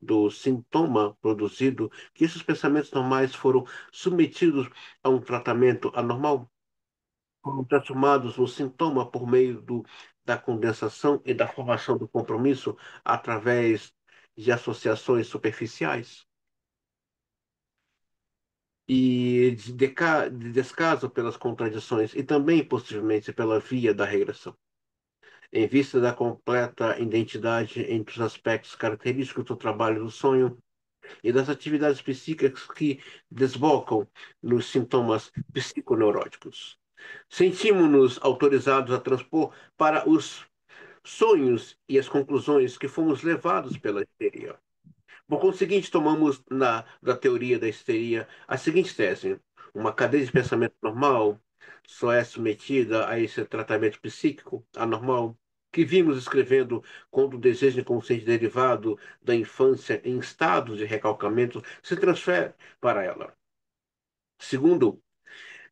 do sintoma produzido que esses pensamentos normais foram submetidos a um tratamento anormal, foram transformados no sintoma por meio da condensação e da formação do compromisso através de associações superficiais e de descaso pelas contradições e também, possivelmente, pela via da regressão. Em vista da completa identidade entre os aspectos característicos do trabalho do sonho e das atividades psíquicas que desbocam nos sintomas psiconeuróticos, sentimos-nos autorizados a transpor para os sonhos e as conclusões que fomos levados pela histeria. Por conseguinte, tomamos da teoria da histeria a seguinte tese: uma cadeia de pensamento normal só é submetida a esse tratamento psíquico anormal que vimos escrevendo quando o desejo inconsciente derivado da infância em estado de recalcamento se transfere para ela. Segundo,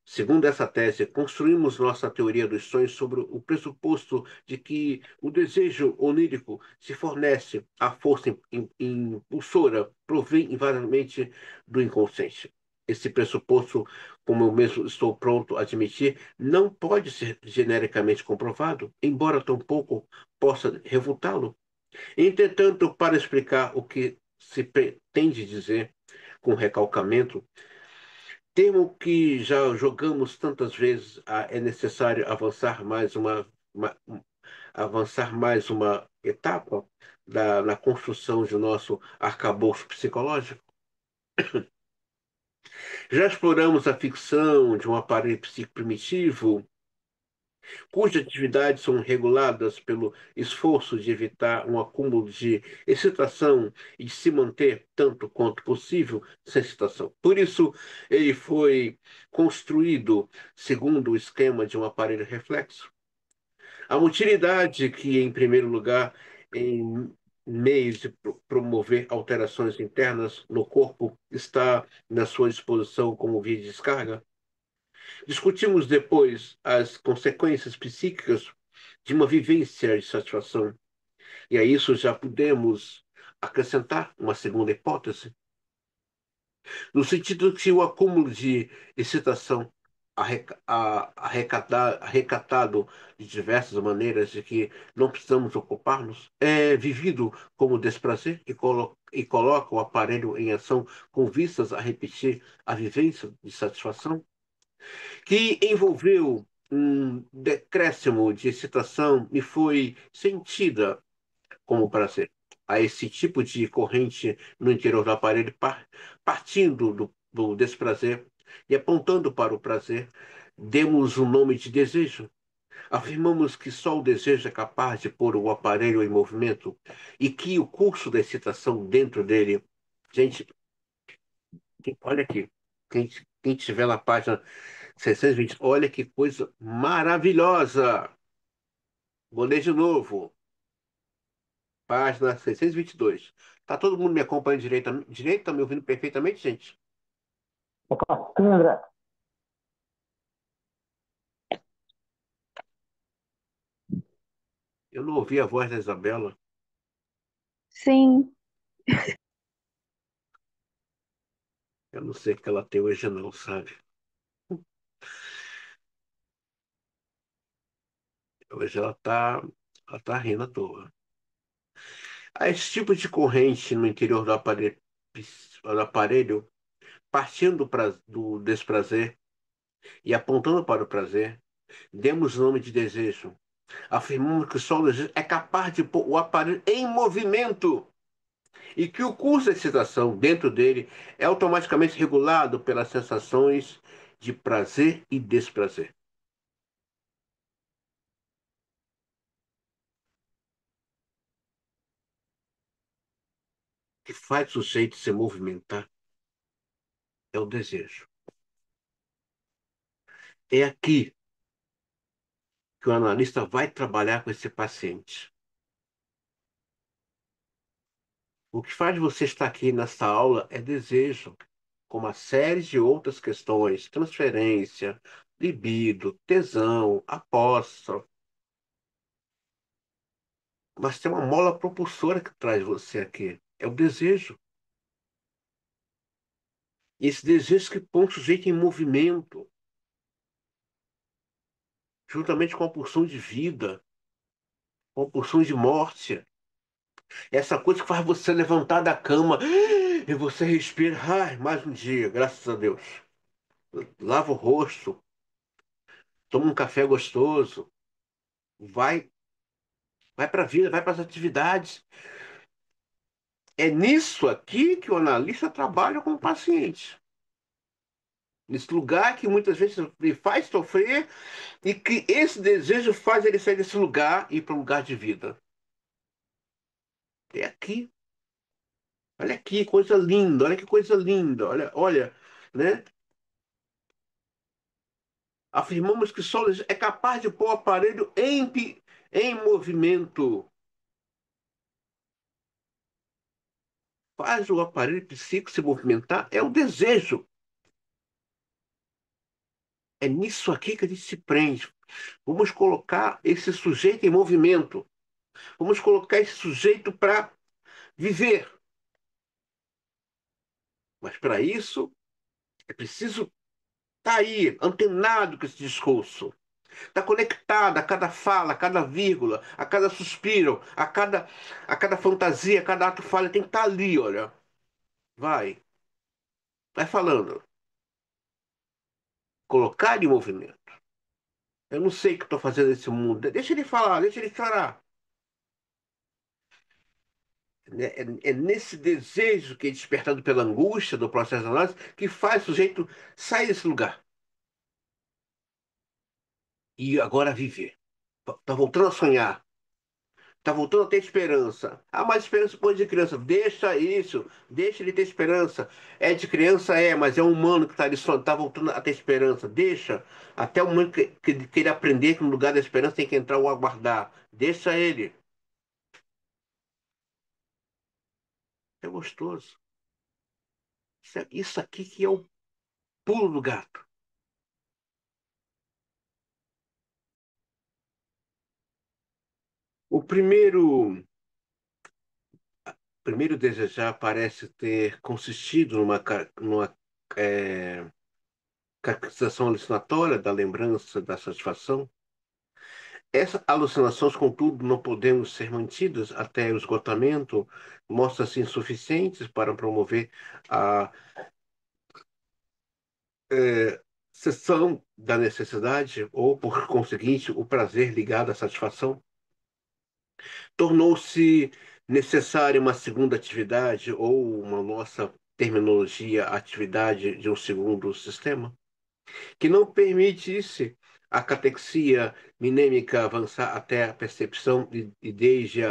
Segundo essa tese, construímos nossa teoria dos sonhos sobre o pressuposto de que o desejo onírico se fornece à força impulsora, provém invariavelmente do inconsciente. Esse pressuposto, como eu mesmo estou pronto a admitir, não pode ser genericamente comprovado, embora tampouco possa refutá-lo. Entretanto, para explicar o que se pretende dizer com recalcamento, termo que já jogamos tantas vezes, é necessário avançar mais uma etapa na construção de nosso arcabouço psicológico. Já exploramos a ficção de um aparelho psíquico primitivo, cujas atividades são reguladas pelo esforço de evitar um acúmulo de excitação e de se manter, tanto quanto possível, sem excitação. Por isso, ele foi construído segundo o esquema de um aparelho reflexo. A utilidade que, em primeiro lugar, em meios de promover alterações internas no corpo, está na sua disposição como via de descarga. Discutimos depois as consequências psíquicas de uma vivência de satisfação. E a isso já podemos acrescentar uma segunda hipótese, no sentido que o acúmulo de excitação arrecatado de diversas maneiras de que não precisamos ocupar-nos é vivido como desprazer e coloca o aparelho em ação com vistas a repetir a vivência de satisfação que envolveu um decréscimo de excitação e foi sentida como prazer. A esse tipo de corrente no interior do aparelho, partindo do desprazer e apontando para o prazer, demos o nome de desejo. Afirmamos que só o desejo é capaz de pôr o aparelho em movimento e que o curso da excitação dentro dele. Gente, Olha aqui. Quem estiver na página 620, olha que coisa maravilhosa. Vou ler de novo. Página 622. Tá todo mundo me acompanhando direito? Direito? Tá me ouvindo perfeitamente, gente? Opa, sim, André. Eu não ouvi a voz da Isabela. Sim, Eu não sei o que ela tem hoje, não, sabe? Hoje ela tá rindo à toa. Esse tipo de corrente no interior do aparelho, partindo do desprazer e apontando para o prazer, demos o nome de desejo. Afirmamos que só o desejo é capaz de pôr o aparelho em movimento e que o curso de excitação dentro dele é automaticamente regulado pelas sensações de prazer e desprazer. O que faz o sujeito se movimentar é o desejo. É aqui que o analista vai trabalhar com esse paciente. O que faz você estar aqui nessa aula é desejo, com uma série de outras questões, transferência, libido, tesão, aposta. Mas tem uma mola propulsora que traz você aqui. É o desejo. E esse desejo que põe o sujeito em movimento, juntamente com a pulsão de vida, com a pulsão de morte. Essa coisa que faz você levantar da cama e você respira. Ai, mais um dia, graças a Deus. Lava o rosto, toma um café gostoso, vai, vai para a vida, vai para as atividades. É nisso aqui que o analista trabalha com o paciente. Nesse lugar que muitas vezes ele faz sofrer e que esse desejo faz ele sair desse lugar e ir para um lugar de vida. É aqui. Olha aqui, coisa linda, olha que coisa linda. Olha, olha, né? Afirmamos que só é capaz de pôr o aparelho em movimento. Faz o aparelho psíquico se movimentar, é o desejo. É nisso aqui que a gente se prende. Vamos colocar esse sujeito em movimento. Vamos colocar esse sujeito para viver. Mas para isso, é preciso estar aí, antenado com esse discurso. Está conectado a cada fala, a cada vírgula, a cada suspiro, a cada fantasia, a cada ato falho. Tem que estar ali, olha. Vai falando. Colocar em movimento. Eu não sei o que estou fazendo nesse mundo. Deixa ele falar, deixa ele chorar. É nesse desejo que é despertado pela angústia do processo de análise que faz o sujeito sair desse lugar e agora viver. Tá voltando a sonhar. Tá voltando a ter esperança. Ah, mas esperança é coisa de criança. Deixa isso. Deixa ele ter esperança. É de criança, mas é um humano que está ali só, tá voltando a ter esperança. Deixa. Até o momento que ele aprender que no lugar da esperança tem que entrar o aguardar. Deixa ele. É gostoso. Isso aqui que é o pulo do gato. O primeiro desejar parece ter consistido numa caracterização alucinatória da lembrança da satisfação. Essas alucinações, contudo, não podendo ser mantidas até o esgotamento, mostram-se insuficientes para promover a cessão da necessidade ou, por conseguinte, o prazer ligado à satisfação. Tornou-se necessária uma segunda atividade ou uma nossa terminologia, atividade de um segundo sistema, que não permitisse a catexia minêmica avançar até a percepção e desde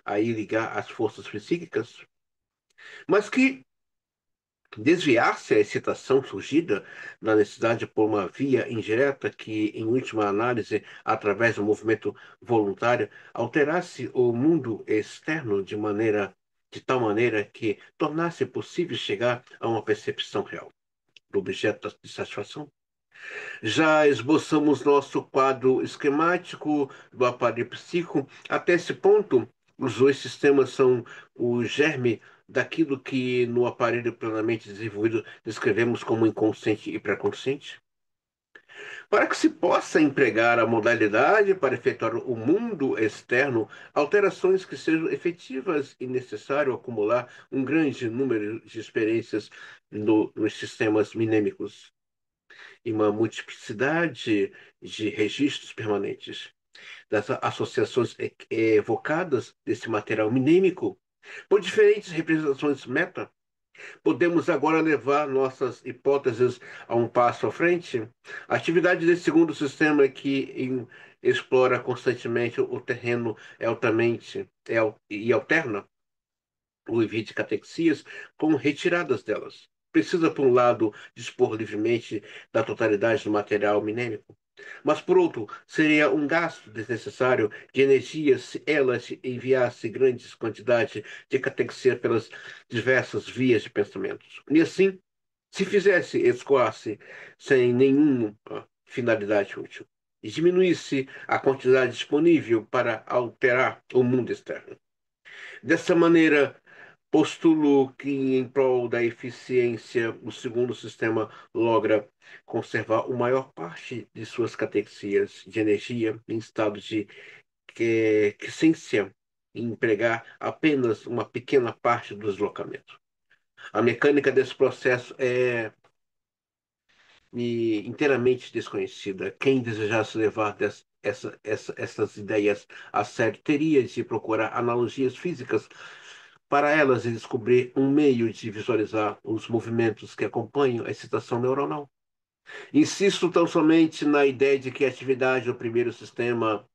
aí ligar as forças psíquicas, mas que Desviar-se a excitação surgida da necessidade por uma via indireta que, em última análise, através do movimento voluntário, alterasse o mundo externo de tal maneira que tornasse possível chegar a uma percepção real do objeto de satisfação. Já esboçamos nosso quadro esquemático do aparelho psíquico. Até esse ponto, os dois sistemas são o germe daquilo que no aparelho plenamente desenvolvido descrevemos como inconsciente e pré-consciente. Para que se possa empregar a modalidade para efetuar o mundo externo, alterações que sejam efetivas e necessário acumular um grande número de experiências nos sistemas minêmicos e uma multiplicidade de registros permanentes das associações evocadas desse material minêmico por diferentes representações meta. Podemos agora levar nossas hipóteses a um passo à frente. A atividade desse segundo sistema explora constantemente o terreno e alterna o envio de catequias com retiradas delas. Precisa, por um lado, dispor livremente da totalidade do material minêmico, mas, por outro, seria um gasto desnecessário de energia se ela se enviasse grandes quantidades de catequia pelas diversas vias de pensamentos. E assim, se fizesse escoar-se sem nenhuma finalidade útil, e diminuísse a quantidade disponível para alterar o mundo externo. Dessa maneira, postulo que, em prol da eficiência, o segundo sistema logra conservar a maior parte de suas catequias de energia em estado de quiescência e empregar apenas uma pequena parte do deslocamento. A mecânica desse processo é me inteiramente desconhecida. Quem desejasse levar essas ideias a sério teria de procurar analogias físicas para elas e descobrir um meio de visualizar os movimentos que acompanham a excitação neuronal. Insisto tão somente na ideia de que a atividade do primeiro sistema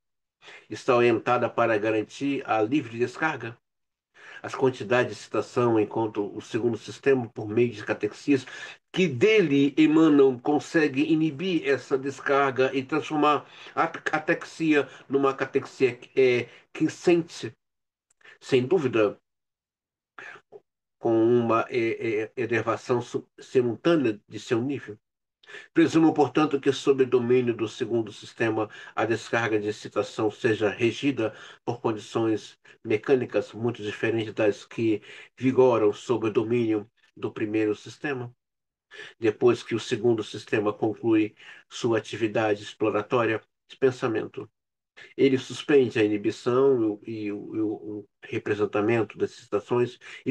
está orientada para garantir a livre descarga as quantidades de citação, enquanto o segundo sistema, por meio de catexias, que dele emanam, consegue inibir essa descarga e transformar a catexia numa catexia que sente, sem dúvida, com uma elevação simultânea de seu nível. Presumo, portanto, que, sob domínio do segundo sistema, a descarga de excitação seja regida por condições mecânicas muito diferentes das que vigoram sob o domínio do primeiro sistema. Depois que o segundo sistema conclui sua atividade exploratória de pensamento, ele suspende a inibição e o representamento das excitações e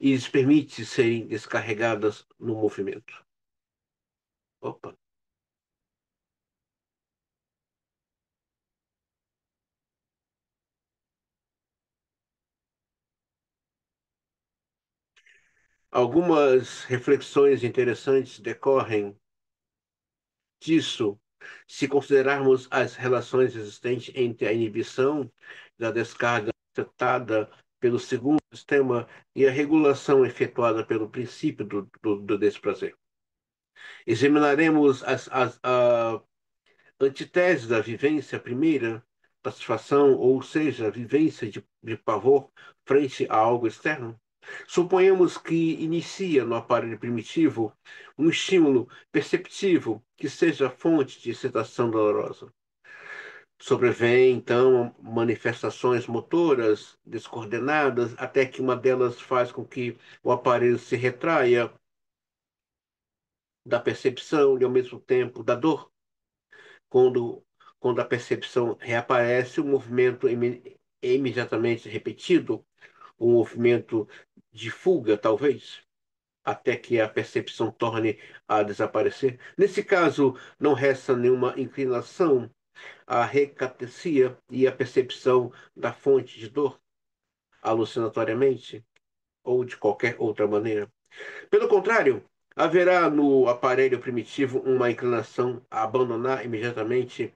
lhes permite serem descarregadas no movimento. Opa. Algumas reflexões interessantes decorrem disso, se considerarmos as relações existentes entre a inibição da descarga afetada pelo segundo sistema e a regulação efetuada pelo princípio do desprazer. Examinaremos a antítese da vivência primeira, satisfação, ou seja, a vivência de pavor frente a algo externo. Suponhamos que inicia no aparelho primitivo um estímulo perceptivo que seja fonte de excitação dolorosa. Sobrevêm, então, manifestações motoras descoordenadas, até que uma delas faz com que o aparelho se retraia da percepção e, ao mesmo tempo, da dor. Quando, quando a percepção reaparece, o movimento é imediatamente repetido, um movimento de fuga, talvez, até que a percepção torne a desaparecer. Nesse caso, não resta nenhuma inclinação à recatecia e à percepção da fonte de dor, alucinatoriamente ou de qualquer outra maneira. Pelo contrário, haverá no aparelho primitivo uma inclinação a abandonar imediatamente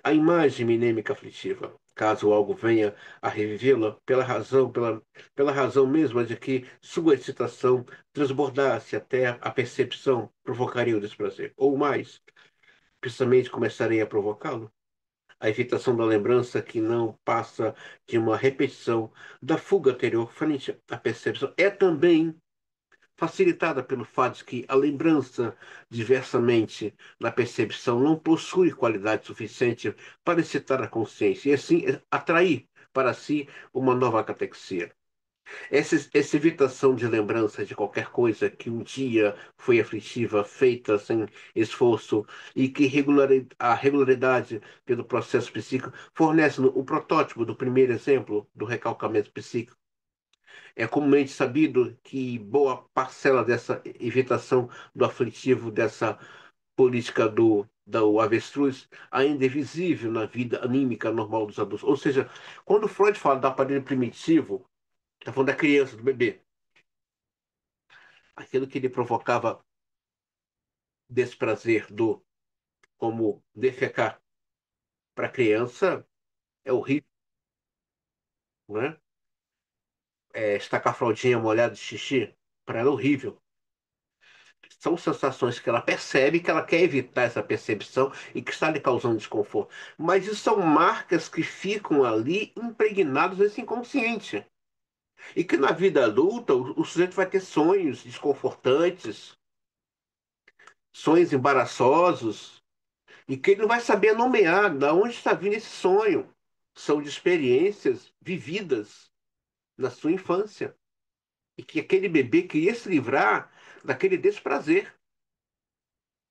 a imagem minêmica aflitiva. caso algo venha a revivê-la, pela razão mesma de que sua excitação transbordasse até a percepção, provocaria o desprazer, ou mais, precisamente começaria a provocá-lo. A evitação da lembrança que não passa de uma repetição da fuga anterior frente à percepção é também facilitada pelo fato de que a lembrança, diversamente da percepção, não possui qualidade suficiente para excitar a consciência e assim atrair para si uma nova catexia. Essa evitação de lembrança de qualquer coisa que um dia foi aflitiva, feita sem esforço, e que a regularidade pelo processo psíquico fornece o protótipo do primeiro exemplo do recalcamento psíquico. É comumente sabido que boa parcela dessa evitação do aflitivo, dessa política do avestruz, ainda é visível na vida anímica normal dos adultos. Ou seja, quando Freud fala do aparelho primitivo, está falando da criança, do bebê. Aquilo que lhe provocava desprazer como defecar para a criança é horrível, né? Estacar a fraldinha molhada de xixi, para ela é horrível. São sensações que ela percebe, que ela quer evitar essa percepção e que está lhe causando desconforto. Mas isso são marcas que ficam ali impregnadas nesse inconsciente. E que na vida adulta o sujeito vai ter sonhos desconfortantes, sonhos embaraçosos, e que ele não vai saber nomear de onde está vindo esse sonho. São de experiências vividas na sua infância. E que aquele bebê queria se livrar daquele desprazer.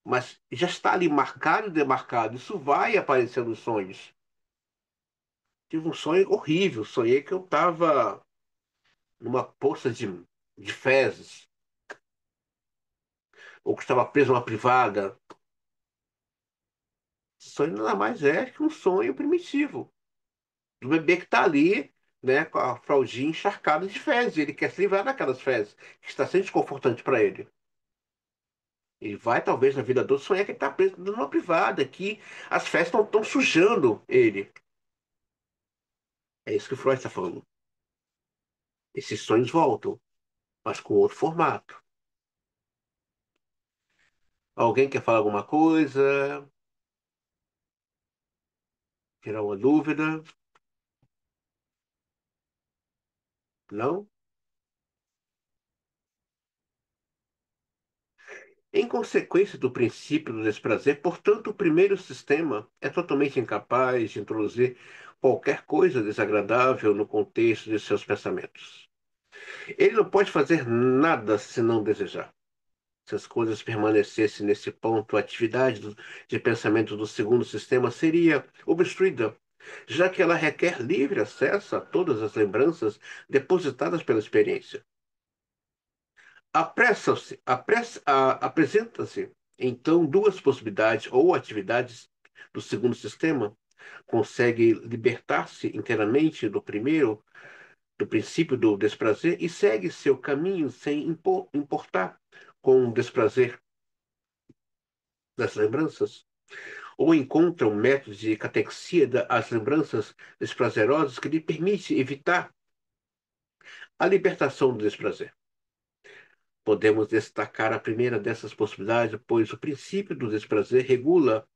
Mas já está ali marcado e demarcado. Isso vai aparecer nos sonhos. Tive um sonho horrível. Sonhei que eu estava numa poça de fezes, ou que estava preso numa privada. Sonho nada mais é que um sonho primitivo. Do bebê que está ali, né, com a fraldinha encharcada de fezes. Ele quer se livrar daquelas fezes, que está sendo desconfortante para ele. Ele vai, talvez, na vida adulta, sonhar que ele está preso numa privada, que as fezes estão sujando ele. É isso que o Freud está falando. Esses sonhos voltam, mas com outro formato. Alguém quer falar alguma coisa? Tirar uma dúvida? Não? Em consequência do princípio do desprazer, portanto, o primeiro sistema é totalmente incapaz de introduzir qualquer coisa desagradável no contexto de seus pensamentos. Ele não pode fazer nada se não desejar. Se as coisas permanecessem nesse ponto, a atividade de pensamento do segundo sistema seria obstruída, já que ela requer livre acesso a todas as lembranças depositadas pela experiência. Apresenta-se, então, duas possibilidades ou atividades do segundo sistema. Consegue libertar-se inteiramente do primeiro, do princípio do desprazer, e segue seu caminho sem importar com o desprazer das lembranças, ou encontra um método de catexia às lembranças desprazerosas que lhe permite evitar a libertação do desprazer. Podemos destacar a primeira dessas possibilidades, pois o princípio do desprazer regula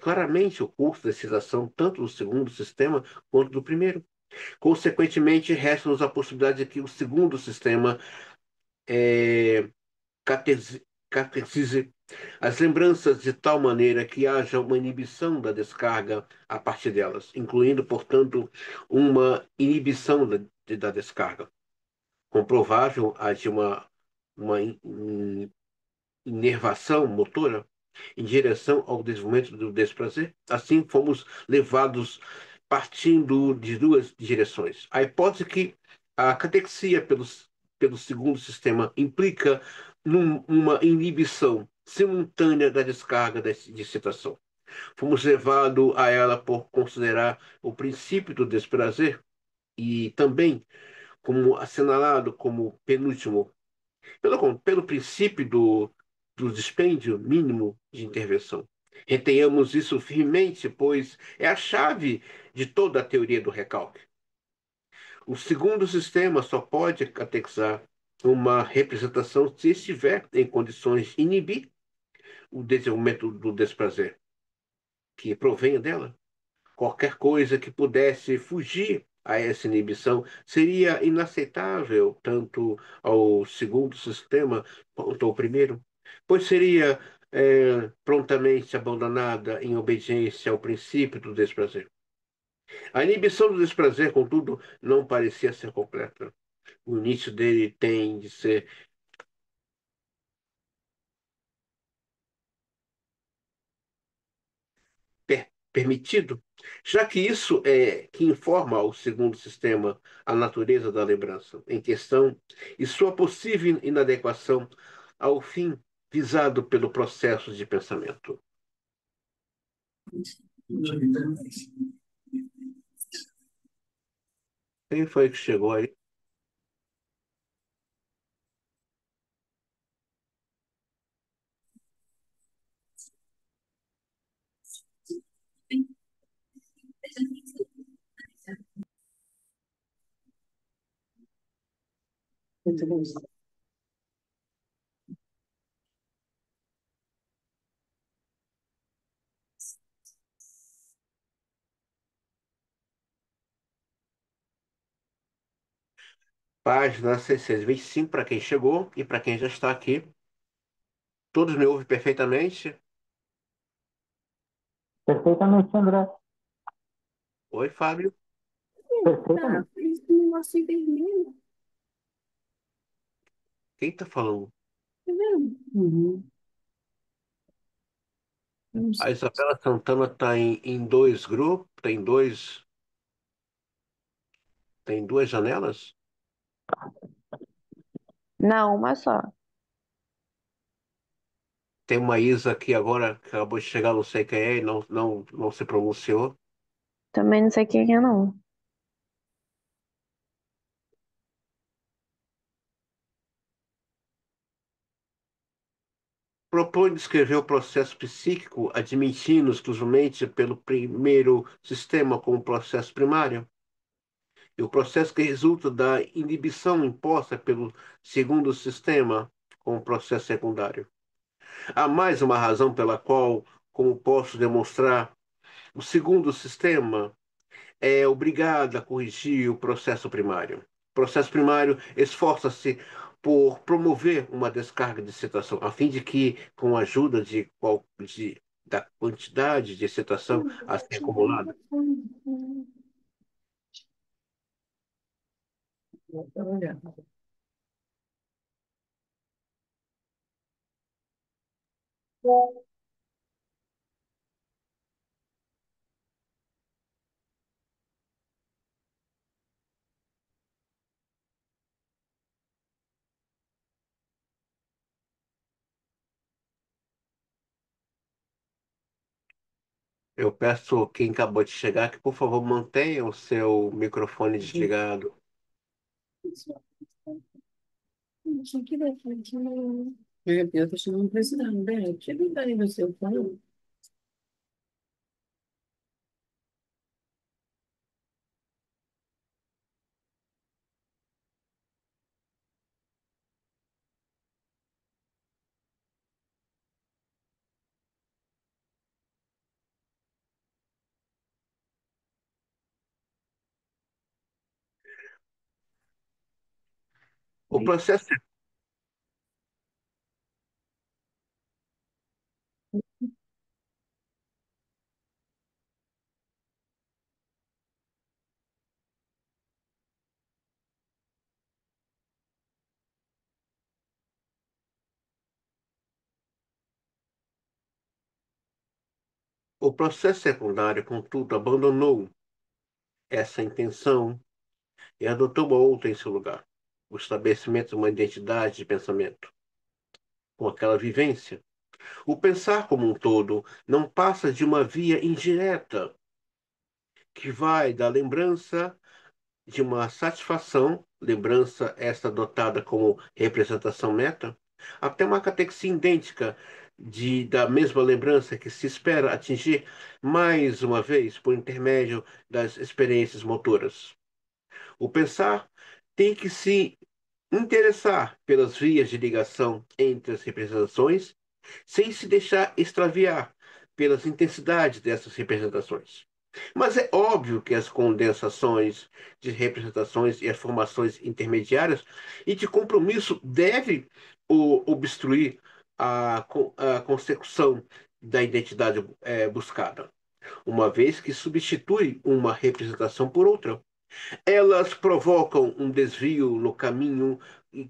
claramente o curso da excitação tanto do segundo sistema quanto do primeiro. Consequentemente, resta-nos a possibilidade de que o segundo sistema é, catequize as lembranças de tal maneira que haja uma inibição da descarga a partir delas, incluindo, portanto, uma inibição da descarga. Comprovável a de uma inervação motora em direção ao desenvolvimento do desprazer. Assim, fomos levados partindo de duas direções. A hipótese que a catexia pelo segundo sistema implica uma inibição simultânea da descarga de excitação. Fomos levados a ela por considerar o princípio do desprazer e também como assinalado como penúltimo pelo princípio do dispêndio mínimo de intervenção. Retenhamos isso firmemente, pois é a chave de toda a teoria do recalque. O segundo sistema só pode catequizar uma representação se estiver em condições de inibir o desenvolvimento do desprazer, que provenha dela. Qualquer coisa que pudesse fugir a essa inibição seria inaceitável tanto ao segundo sistema quanto ao primeiro, pois seria prontamente abandonada em obediência ao princípio do desprazer. A inibição do desprazer, contudo, não parecia ser completa. O início dele tem de ser permitido, já que isso é que informa ao segundo sistema a natureza da lembrança em questão e sua possível inadequação ao fim visado pelo processo de pensamento. Quem foi que chegou aí? Página 625 para quem chegou e para quem já está aqui. Todos me ouvem perfeitamente? Perfeitamente, André. Oi, Fábio. Perfeitamente. Esse negócio vermelho, Quem está falando? tá vendo? Não A sei. Isabela Santana está em dois grupos, tem duas janelas? Não, uma só. Tem uma Isa que agora acabou de chegar, não sei quem é, e não se pronunciou. Também não sei quem é, não. Propõe descrever o processo psíquico admitindo exclusivamente pelo primeiro sistema como processo primário, e o processo que resulta da inibição imposta pelo segundo sistema como processo secundário. Há mais uma razão pela qual, como posso demonstrar, o segundo sistema é obrigada a corrigir o processo primário. O processo primário esforça-se por promover uma descarga de excitação, a fim de que, com a ajuda da quantidade de excitação a ser acumulada, eu peço quem acabou de chegar que, por favor, mantenha o seu microfone desligado. Isso aqui vai frente, não. Eu tô chamando precisando, né? Chega aí, você falou. O processo, o processo secundário, contudo, abandonou essa intenção e adotou uma outra em seu lugar, o estabelecimento de uma identidade de pensamento, com aquela vivência. O pensar como um todo não passa de uma via indireta que vai da lembrança de uma satisfação, lembrança esta adotada como representação meta, até uma catexia idêntica da mesma lembrança que se espera atingir mais uma vez por intermédio das experiências motoras. O pensar tem que se interessar pelas vias de ligação entre as representações, sem se deixar extraviar pelas intensidades dessas representações. Mas é óbvio que as condensações de representações e as formações intermediárias e de compromisso devem obstruir a consecução da identidade buscada, uma vez que substitui uma representação por outra. Elas provocam um desvio no caminho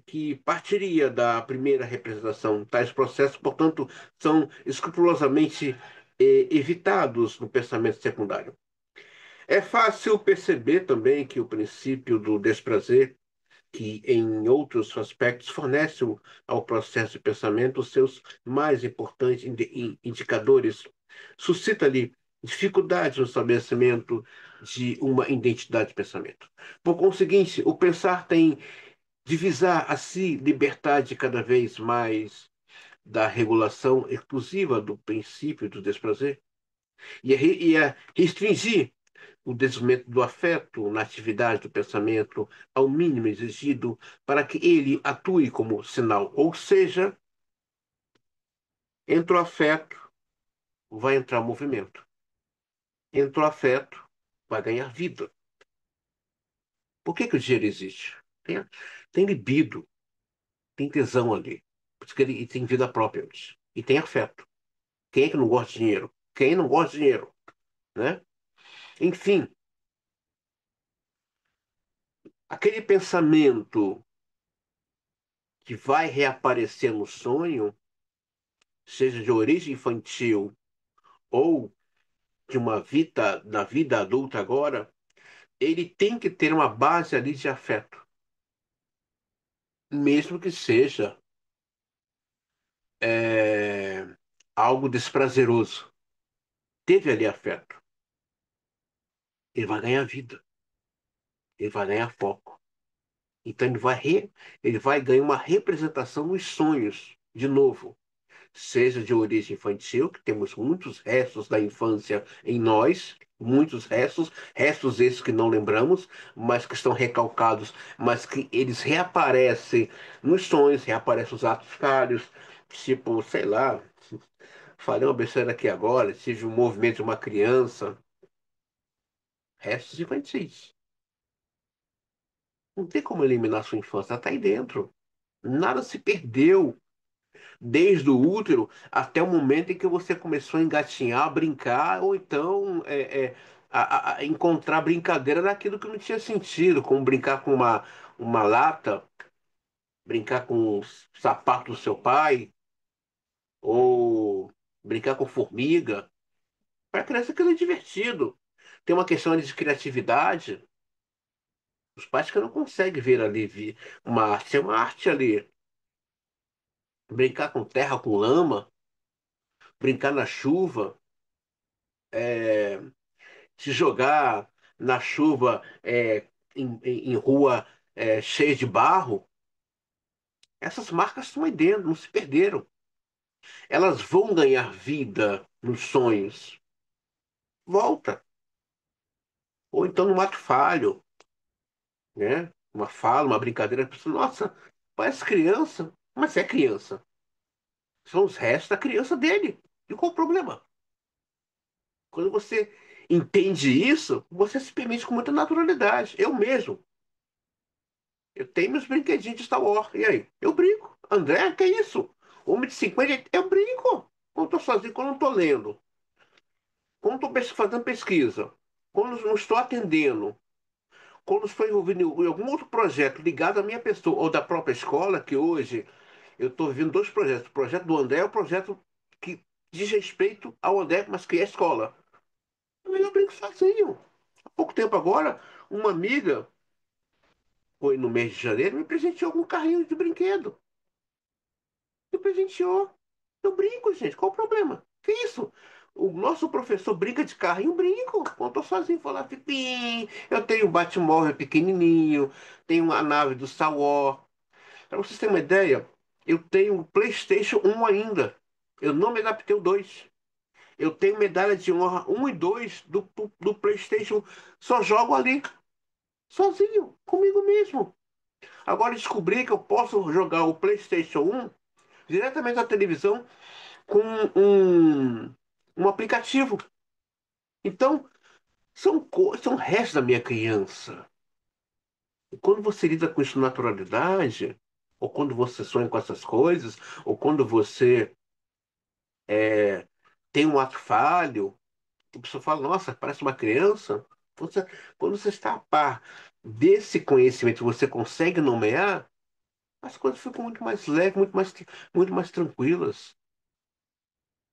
que partiria da primeira representação. Tais processos, portanto, são escrupulosamente evitados no pensamento secundário. É fácil perceber também que o princípio do desprazer, que em outros aspectos fornece ao processo de pensamento os seus mais importantes indicadores, suscita-lhe dificuldades no estabelecimento de uma identidade de pensamento. Por conseguinte, o pensar tem divisar a si liberdade cada vez mais da regulação exclusiva do princípio do desprazer e a restringir o desenvolvimento do afeto na atividade do pensamento ao mínimo exigido para que ele atue como sinal. Ou seja, entre o afeto, vai entrar movimento. Entre o afeto, vai ganhar vida. Por que o dinheiro existe? Tem libido, tem tesão ali. Por isso que ele tem vida própria. E tem afeto. Quem é que não gosta de dinheiro? Quem não gosta de dinheiro? Né? Enfim, aquele pensamento que vai reaparecer no sonho, seja de origem infantil ou de uma vida, da vida adulta agora, ele tem que ter uma base ali de afeto, mesmo que seja é, algo desprazeroso. Teve ali afeto, ele vai ganhar vida, ele vai ganhar foco. Então ele vai ganhar uma representação nos sonhos, de novo. Seja de origem infantil, que temos muitos restos da infância em nós, muitos restos, restos esses que não lembramos, mas que estão recalcados, mas que eles reaparecem nos sonhos, reaparecem os atos falhos, tipo, sei lá, falei uma besteira aqui agora, tive um movimento de uma criança, restos infantis. Não tem como eliminar a sua infância, ela está aí dentro. Nada se perdeu desde o útero até o momento em que você começou a engatinhar, a brincar, ou então a encontrar brincadeira naquilo que não tinha sentido, como brincar com uma lata, brincar com o sapato do seu pai, ou brincar com formiga. Para a criança aquilo é divertido. Tem uma questão ali de criatividade. Os pais que não conseguem ver ali uma arte, é uma arte ali. Brincar com terra, com lama, brincar na chuva. é, Se jogar na chuva em rua cheia de barro, essas marcas estão aí dentro, não se perderam. Elas vão ganhar vida nos sonhos. Volta. Ou então no ato falho, né? Uma fala, uma brincadeira, a pessoa, nossa, parece criança, mas é criança. São os restos da criança dele. E qual o problema? Quando você entende isso, você se permite com muita naturalidade. Eu mesmo. Eu tenho meus brinquedinhos de Star Wars. E aí? Eu brinco. André, que é isso? Homem de 50, eu brinco. Quando estou sozinho, quando não estou lendo. Quando estou fazendo pesquisa. Quando não estou atendendo. Quando estou envolvido em algum outro projeto ligado à minha pessoa ou da própria escola, que hoje eu estou vivendo dois projetos. O projeto do André é o projeto que diz respeito ao André, mas que é a escola. Eu brinco sozinho. Há pouco tempo agora, uma amiga, foi no mês de janeiro, me presenteou com um carrinho de brinquedo. Me presenteou. Eu brinco, gente. Qual o problema? Que isso? O nosso professor brinca de carrinho, brinco. Quando eu tô sozinho, vou lá, pipim. Eu tenho o Batmóvel pequenininho, tenho a nave do Star Wars. Para vocês terem uma ideia, eu tenho o PlayStation 1 ainda. Eu não me adaptei ao 2. Eu tenho medalha de honra um e 2 do PlayStation. Só jogo ali, sozinho, comigo mesmo. Agora descobri que eu posso jogar o PlayStation 1 diretamente na televisão com um aplicativo. Então, são restos da minha criança. E quando você lida com isso com naturalidade, ou quando você sonha com essas coisas, ou quando você é, tem um ato falho, a pessoa fala, nossa, parece uma criança. Você, quando você está a par desse conhecimento, você consegue nomear, as coisas ficam muito mais leves, muito mais tranquilas.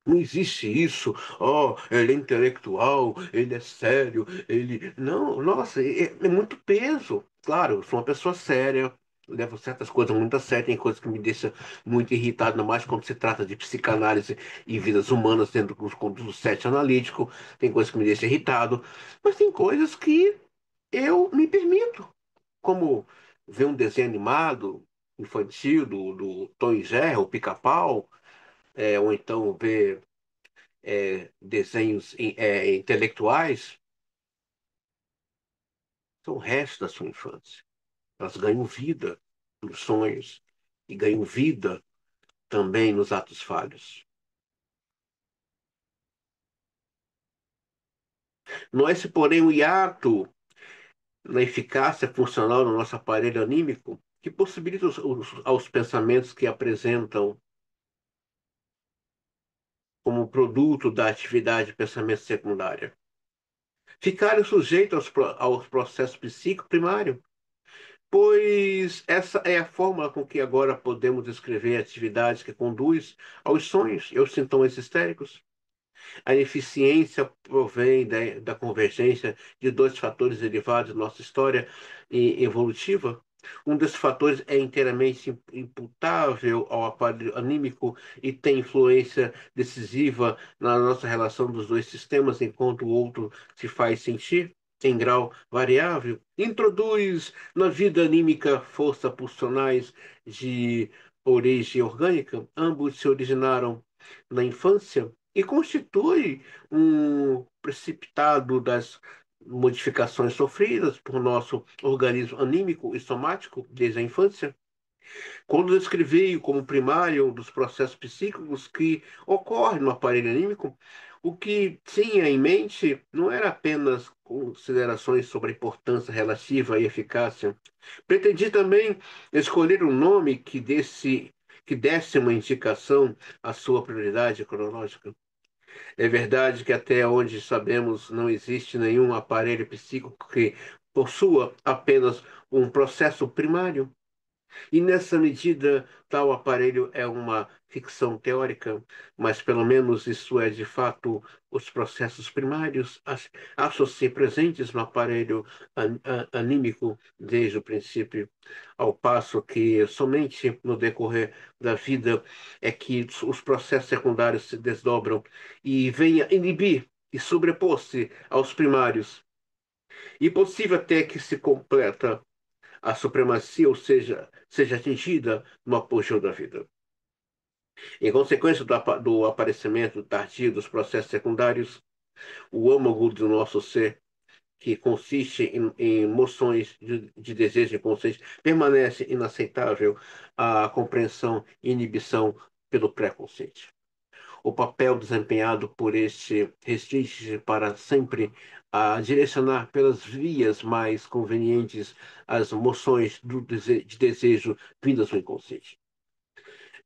Não existe isso. Oh, ele é intelectual, ele é sério, ele. Não, nossa, é muito peso. Claro, eu sou uma pessoa séria, levo certas coisas muito a sério, tem coisas que me deixam muito irritado, ainda mais quando se trata de psicanálise e vidas humanas dentro do set analítico, tem coisas que me deixam irritado, mas tem coisas que eu me permito, como ver um desenho animado infantil do Tom e Jerry, o Pica-Pau, ou então ver desenhos intelectuais, são restos da sua infância. Elas ganham vida nos sonhos e ganham vida também nos atos falhos. Não é esse, porém, o hiato na eficácia funcional do nosso aparelho anímico que possibilita aos pensamentos que apresentam como produto da atividade de pensamento secundária ficarem sujeitos aos processos psíquicos primários. Pois essa é a fórmula com que agora podemos descrever a atividade que conduz aos sonhos e aos sintomas histéricos. A eficiência provém da convergência de dois fatores derivados da nossa história evolutiva. Um desses fatores é inteiramente imputável ao aparelho anímico e tem influência decisiva na nossa relação dos dois sistemas, enquanto o outro se faz sentir em grau variável. Introduz na vida anímica forças pulsionais de origem orgânica. Ambos se originaram na infância e constitui um precipitado das modificações sofridas por nosso organismo anímico e somático desde a infância. Quando descrevi como primário dos processos psíquicos que ocorrem no aparelho anímico, o que tinha em mente não era apenas considerações sobre a importância relativa e eficácia. Pretendi também escolher um nome que desse uma indicação à sua prioridade cronológica. É verdade que até onde sabemos não existe nenhum aparelho psíquico que possua apenas um processo primário. E nessa medida, tal aparelho é uma ficção teórica, mas pelo menos isso é de fato os processos primários acham-se presentes no aparelho anímico desde o princípio, ao passo que somente no decorrer da vida é que os processos secundários se desdobram e vêm a inibir e sobrepor-se aos primários. E possível até que se completa a supremacia, ou seja atingida no apogeu da vida. Em consequência do aparecimento tardio dos processos secundários, o âmago do nosso ser, que consiste em emoções de desejo inconsciente, permanece inaceitável à compreensão e inibição pelo pré-consciente. O papel desempenhado por este restringe para sempre a direcionar pelas vias mais convenientes as moções de desejo vindas do inconsciente.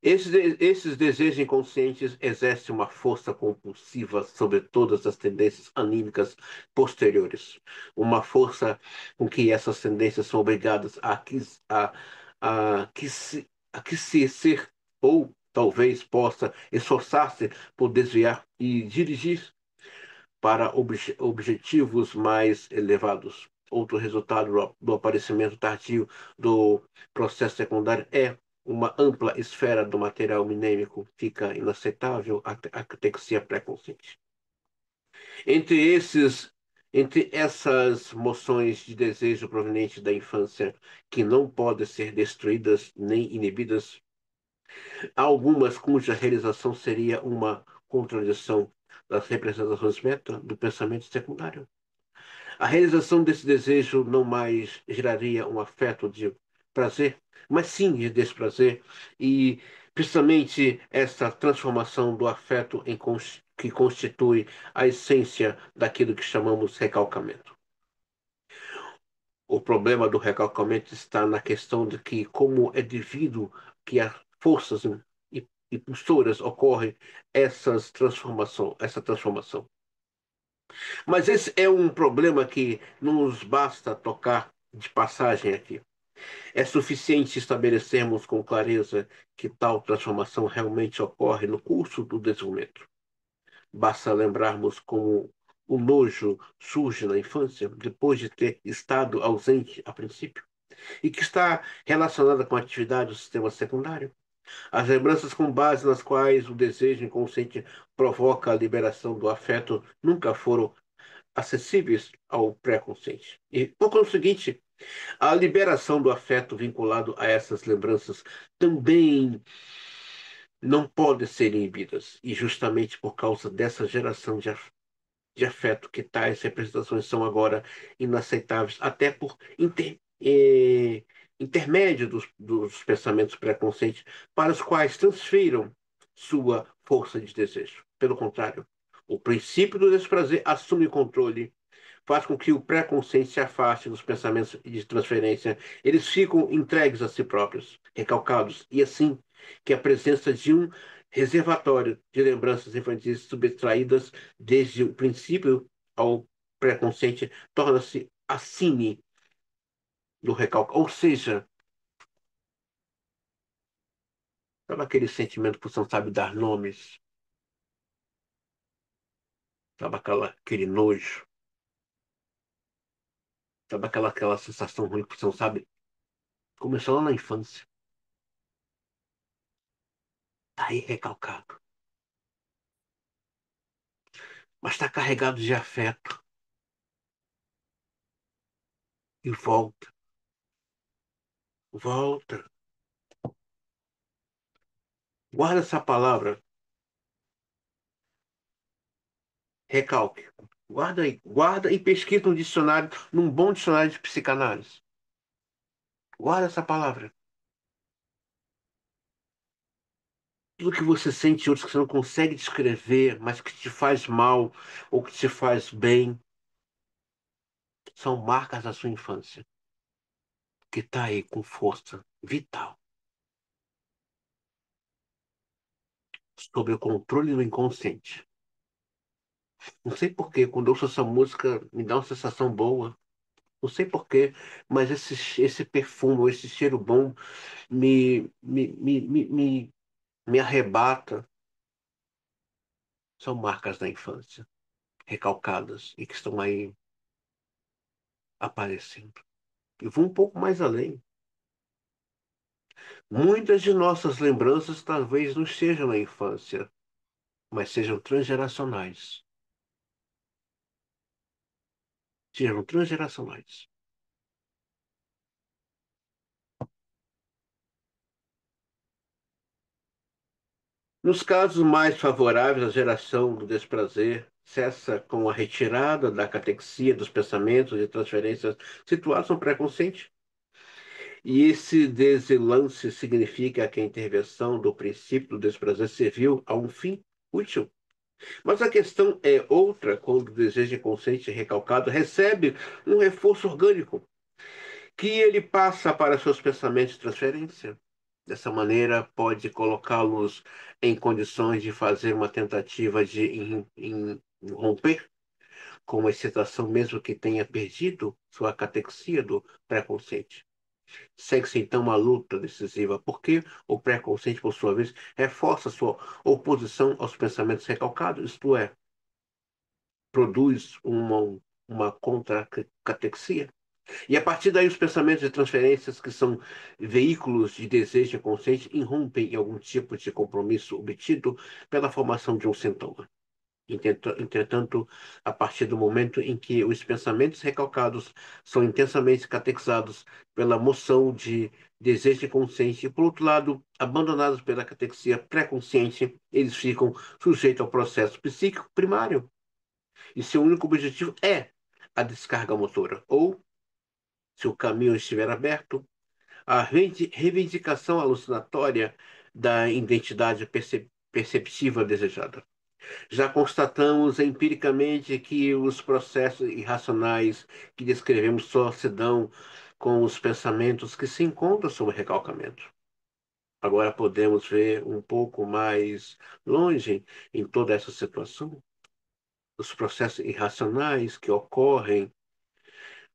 Esses desejos inconscientes exercem uma força compulsiva sobre todas as tendências anímicas posteriores. Uma força com que essas tendências são obrigadas a que se ser, ou talvez possa esforçar-se por desviar e dirigir para objetivos mais elevados. Outro resultado do aparecimento tardio do processo secundário é uma ampla esfera do material minêmico fica inaceitável a catexia pré-consciente. Entre esses, entre essas moções de desejo provenientes da infância que não podem ser destruídas nem inibidas, Há algumas cuja realização seria uma contradição das representações meta do pensamento secundário. A realização desse desejo não mais geraria um afeto de prazer, mas sim de desprazer, e precisamente essa transformação do afeto que constitui a essência daquilo que chamamos recalcamento. O problema do recalcamento está na questão de que, como é devido que as forças impulsoras ocorrem essa transformação. Mas esse é um problema que não nos basta tocar de passagem aqui. É suficiente estabelecermos com clareza que tal transformação realmente ocorre no curso do desenvolvimento. Basta lembrarmos como o nojo surge na infância, depois de ter estado ausente a princípio, e que está relacionada com a atividade do sistema secundário. As lembranças com base nas quais o desejo inconsciente provoca a liberação do afeto nunca foram acessíveis ao pré-consciente. E, por conseguinte, a liberação do afeto vinculado a essas lembranças também não pode ser inibidas. E justamente por causa dessa geração de afeto que tais representações são agora inaceitáveis, até por intermédio dos pensamentos pré-conscientes, para os quais transfiram sua força de desejo. Pelo contrário, o princípio do desprazer assume o controle, faz com que o pré-consciente se afaste dos pensamentos de transferência. Eles ficam entregues a si próprios, recalcados, e assim que a presença de um reservatório de lembranças infantis subtraídas desde o princípio ao pré-consciente torna-se a cine do recalque. Ou seja, sabe aquele sentimento que você não sabe dar nomes? Sabe aquele nojo? Sabe aquela sensação ruim que você não sabe? Começou lá na infância. Tá aí recalcado. Mas está carregado de afeto. E volta, volta. Guarda essa palavra, recalque. Guarda aí, guarda e pesquisa no dicionário, num bom dicionário de psicanálise. Guarda essa palavra. Tudo que você sente, outros que você não consegue descrever, mas que te faz mal ou que te faz bem, são marcas da sua infância, que está aí com força vital, sob o controle do inconsciente. Não sei por quê, quando eu ouço essa música, me dá uma sensação boa. Não sei por quê, mas esse perfume, esse cheiro bom me arrebata. São marcas da infância, recalcadas e que estão aí aparecendo. E vou um pouco mais além. Muitas de nossas lembranças talvez não estejam na infância, mas sejam transgeracionais. Sejam transgeracionais. Nos casos mais favoráveis, a geração do desprazer cessa com a retirada da catexia dos pensamentos e transferências situados no pré-consciente. E esse deslance significa que a intervenção do princípio do desprazer serviu a um fim útil. Mas a questão é outra quando o desejo inconsciente recalcado recebe um reforço orgânico, que ele passa para seus pensamentos de transferência. Dessa maneira, pode colocá-los em condições de fazer uma tentativa de romper com uma excitação, mesmo que tenha perdido sua catexia do pré-consciente. Segue-se então uma luta decisiva, porque o pré-consciente, por sua vez, reforça sua oposição aos pensamentos recalcados, isto é, produz uma contra-catexia. E a partir daí, os pensamentos de transferências, que são veículos de desejo inconsciente, irrompem em algum tipo de compromisso obtido pela formação de um sintoma. Entretanto, a partir do momento em que os pensamentos recalcados são intensamente catequizados pela moção de desejo inconsciente e, por outro lado, abandonados pela catexia pré-consciente, eles ficam sujeitos ao processo psíquico primário. E seu único objetivo é a descarga motora, ou, se o caminho estiver aberto, a reivindicação alucinatória da identidade perceptiva desejada. Já constatamos empiricamente que os processos irracionais que descrevemos só se dão com os pensamentos que se encontram sob recalcamento. Agora podemos ver um pouco mais longe em toda essa situação. Os processos irracionais que ocorrem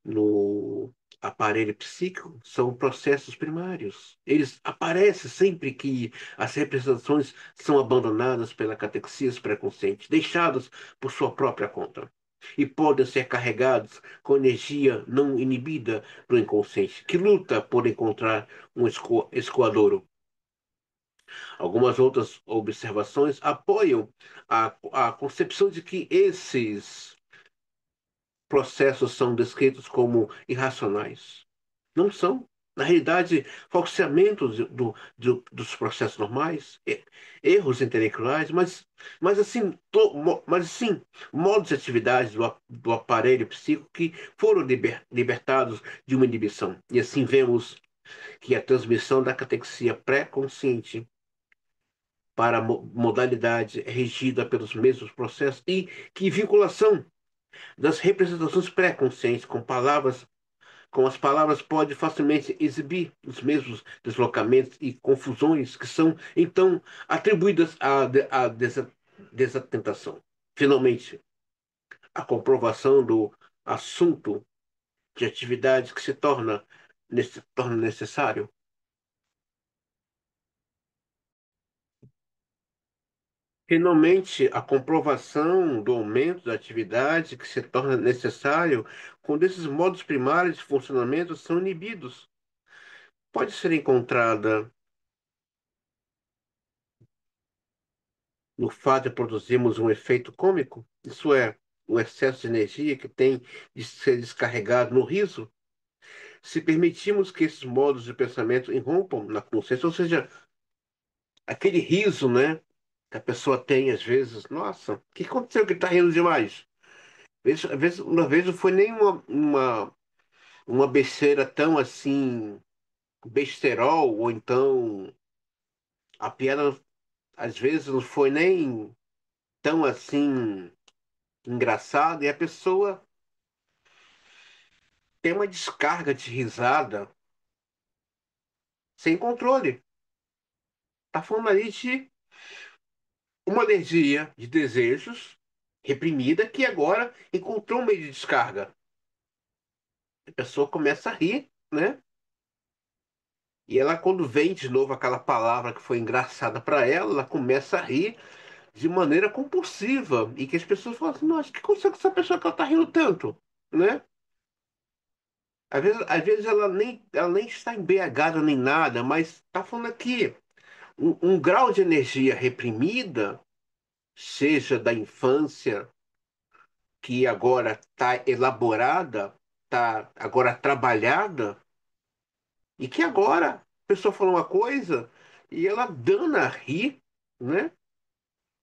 no aparelho psíquico são processos primários. Eles aparecem sempre que as representações são abandonadas pela catexia pré-consciente, deixadas por sua própria conta. E podem ser carregados com energia não inibida do inconsciente, que luta por encontrar um escoadouro. Algumas outras observações apoiam a concepção de que esses processos são descritos como irracionais. Não são. Na realidade, falseamentos dos processos normais, erros intelectuais, mas assim, modos de atividade do aparelho psíquico que foram libertados de uma inibição. E assim vemos que a transmissão da catexia pré-consciente para a modalidade é regida pelos mesmos processos e que vinculação das representações pré-conscientes com as palavras pode facilmente exibir os mesmos deslocamentos e confusões que são então atribuídas à desatentação. Finalmente, a comprovação do assunto de atividade que se torna necessário. Finalmente, a comprovação do aumento da atividade que se torna necessário quando esses modos primários de funcionamento são inibidos. Pode ser encontrada no fato de produzirmos um efeito cômico, isso é, o excesso de energia que tem de ser descarregado no riso, se permitirmos que esses modos de pensamento irrompam na consciência, ou seja, aquele riso, né, que a pessoa tem às vezes, nossa, o que aconteceu que está rindo demais? Uma vez não foi nem uma besteira tão assim, besterol, ou então a piada às vezes não foi nem tão assim engraçada, e a pessoa tem uma descarga de risada sem controle. Tá falando ali de uma alergia de desejos reprimida que agora encontrou um meio de descarga. A pessoa começa a rir, né? E ela, quando vem de novo aquela palavra que foi engraçada para ela, ela começa a rir de maneira compulsiva. E que as pessoas falam assim, nossa, o que aconteceu com essa pessoa que ela tá rindo tanto? Né? Às vezes ela nem está embriagada nem nada, mas está falando aqui um grau de energia reprimida, seja da infância, que agora está elaborada, está agora trabalhada, e que agora a pessoa falou uma coisa e ela dana a rir, né?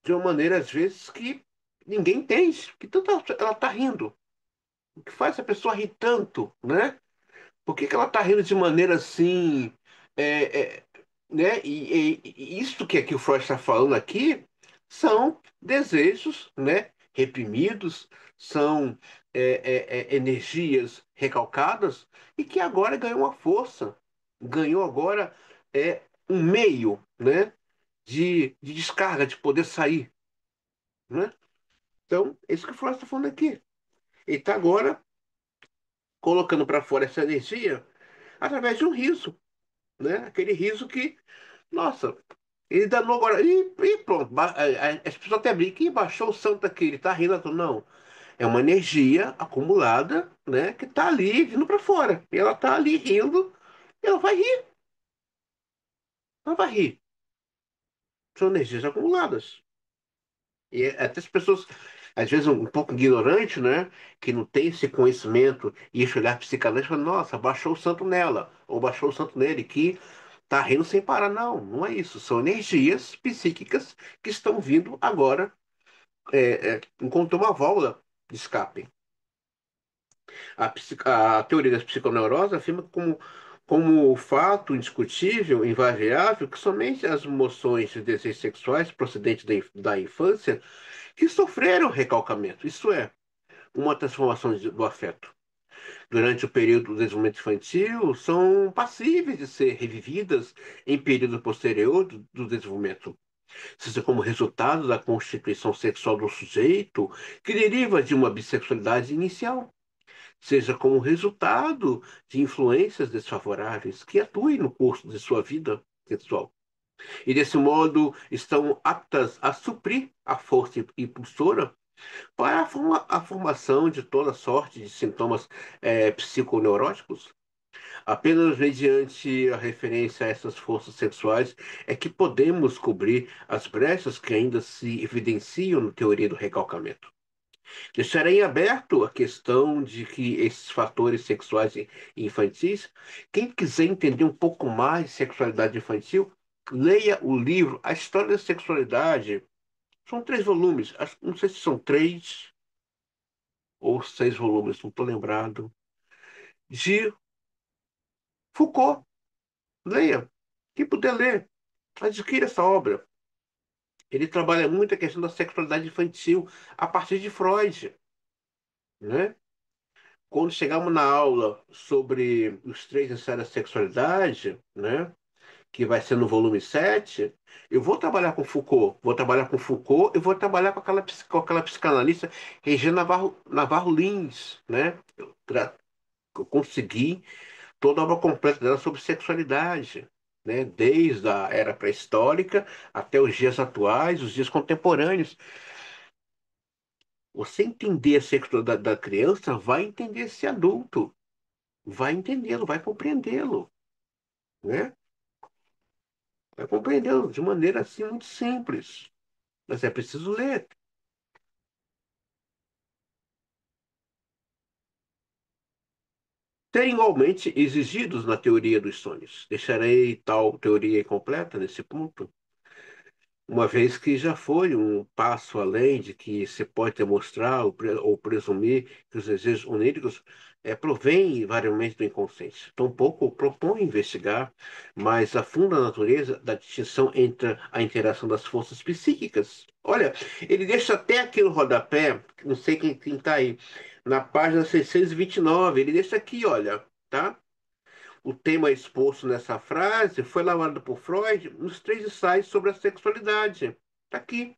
De uma maneira, às vezes, que ninguém entende, que tanto ela está rindo. O que faz essa pessoa rir tanto, né? Por que que ela está rindo de maneira assim, é, é, né? E isso que o Freud está falando aqui são desejos, né? Reprimidos, são energias recalcadas e que agora ganhou uma força, ganhou agora um meio, né? De descarga, de poder sair, né? Então, é isso que o Freud está falando aqui. Ele está agora colocando para fora essa energia através de um riso, né? Aquele riso que, nossa, ele danou agora. E pronto, as pessoas até brincam, e baixou o santo aqui, ele tá rindo. Não, é uma energia acumulada, né? Que tá ali vindo para fora. E ela tá ali rindo, e ela vai rir, ela vai rir. São energias acumuladas. E até as pessoas, às vezes, um pouco ignorantes, né? Que não tem esse conhecimento e esse olhar psicanalítico, falam, nossa, baixou o santo nela, ou baixou o santo nele, que tá rindo sem parar. Não, não é isso. São energias psíquicas que estão vindo agora, encontrou uma válvula de escape. A teoria das psiconeuroses afirma como fato indiscutível, invariável, que somente as emoções e desejos sexuais procedentes da infância que sofreram recalcamento, isto é, uma transformação do afeto. Durante o período do desenvolvimento infantil, são passíveis de ser revividas em período posterior do desenvolvimento, seja como resultado da constituição sexual do sujeito, que deriva de uma bissexualidade inicial, seja como resultado de influências desfavoráveis que atuem no curso de sua vida sexual. E, desse modo, estão aptas a suprir a força impulsora para a formação de toda sorte de sintomas psiconeuróticos. Apenas mediante a referência a essas forças sexuais é que podemos cobrir as brechas que ainda se evidenciam na teoria do recalcamento. Deixarei em aberto a questão de que esses fatores sexuais infantis, quem quiser entender um pouco mais de sexualidade infantil, leia o livro A História da Sexualidade. São 3 volumes, não sei se são 3 ou 6 volumes, não estou lembrado, de Foucault. Leia. Quem puder ler, adquira essa obra. Ele trabalha muito a questão da sexualidade infantil a partir de Freud, né? Quando chegamos na aula sobre os 3 ensaios da sexualidade, né? Que vai ser no volume 7, eu vou trabalhar com Foucault. Vou trabalhar com Foucault e vou trabalhar com aquela psicanalista Regina Navarro Lins, né? Eu consegui toda a obra completa dela sobre sexualidade, né? Desde a era pré-histórica até os dias atuais, os dias contemporâneos. Você entender a sexualidade da criança, vai entender esse adulto, vai entendê-lo, vai compreendê-lo, né? Vai compreendê-lo de maneira assim muito simples. Mas é preciso ler. Serem igualmente exigidos na teoria dos sonhos. Deixarei tal teoria incompleta nesse ponto, uma vez que já foi um passo além de que se pode demonstrar ou presumir que os desejos oníricos provêm invariavelmente do inconsciente. Tampouco propõe investigar mais a fundo a natureza da distinção entre a interação das forças psíquicas. Olha, ele deixa até aqui no rodapé, não sei quem está aí, na página 629, ele deixa aqui, olha, tá? O tema exposto nessa frase foi elaborado por Freud nos 3 ensaios sobre a sexualidade. Está aqui.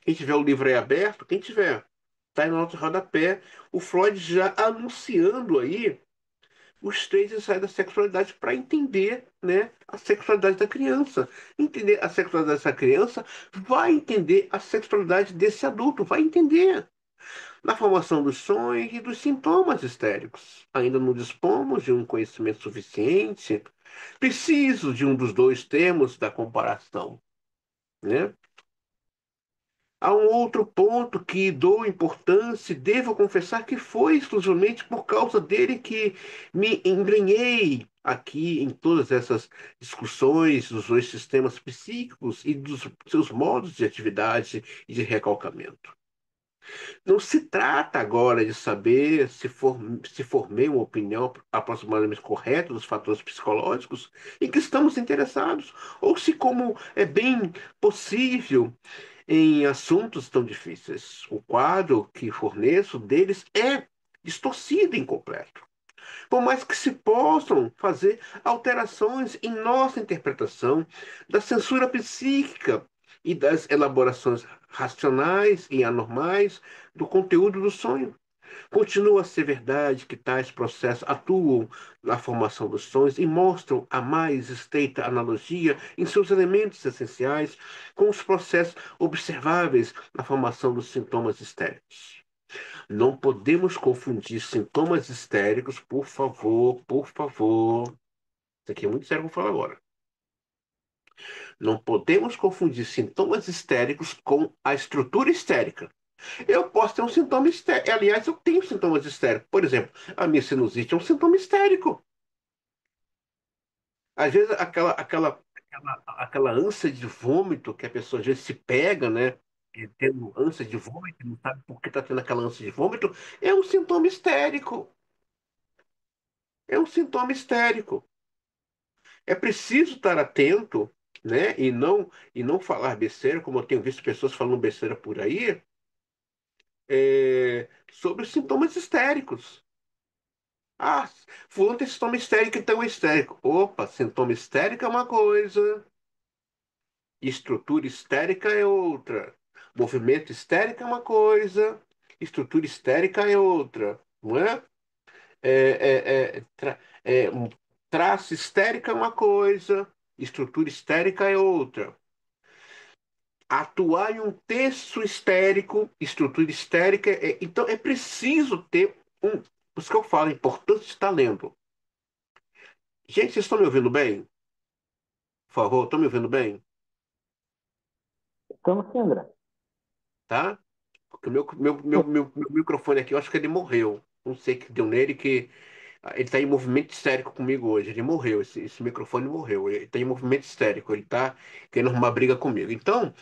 Quem tiver o livro aí aberto, quem tiver, está aí no nosso rodapé. O Freud já anunciando aí os 3 ensaios da sexualidade para entender, né, a sexualidade da criança. Entender a sexualidade dessa criança vai entender a sexualidade desse adulto, vai entender. Na formação dos sonhos e dos sintomas histéricos. Ainda não dispomos de um conhecimento suficiente. Preciso de um dos dois termos da comparação, né? Há um outro ponto que dou importância e devo confessar que foi exclusivamente por causa dele que me embrenhei aqui em todas essas discussões dos dois sistemas psíquicos e dos seus modos de atividade e de recalcamento. Não se trata agora de saber se formei uma opinião aproximadamente correta dos fatores psicológicos em que estamos interessados, ou se, como é bem possível em assuntos tão difíceis, o quadro que forneço deles é distorcido e incompleto. Por mais que se possam fazer alterações em nossa interpretação da censura psíquica e das elaborações racionais e anormais do conteúdo do sonho. Continua a ser verdade que tais processos atuam na formação dos sonhos e mostram a mais estreita analogia em seus elementos essenciais com os processos observáveis na formação dos sintomas histéricos. Não podemos confundir sintomas histéricos, por favor, por favor. Isso aqui é muito sério, vou falar agora. Não podemos confundir sintomas histéricos com a estrutura histérica. Eu posso ter um sintoma histérico. Aliás, eu tenho sintomas histéricos. Por exemplo, a minha sinusite é um sintoma histérico. Às vezes, aquela ânsia de vômito que a pessoa às vezes se pega, né? E tendo ânsia de vômito, não sabe por que está tendo aquela ânsia de vômito, é um sintoma histérico. É um sintoma histérico. É preciso estar atento, né? E não falar besteira, como eu tenho visto pessoas falando besteira por aí, sobre os sintomas histéricos. Ah, fulano tem sintoma histérico, então é histérico. Opa, sintoma histérico é uma coisa, estrutura histérica é outra. Movimento histérico é uma coisa, estrutura histérica é outra, não é? Um traço histérico é uma coisa, estrutura histérica é outra. Atuar em um texto histérico, estrutura histérica, então é preciso ter um. Por isso que eu falo, é importante estar lendo. Gente, vocês estão me ouvindo bem? Por favor, estão me ouvindo bem? Estamos sim, André. Tá? Porque o meu microfone aqui, eu acho que ele morreu. Não sei o que deu nele, que ele está em movimento histérico comigo hoje. Ele morreu, esse microfone morreu. Ele está em movimento histérico, ele está querendo arrumar briga comigo. Então,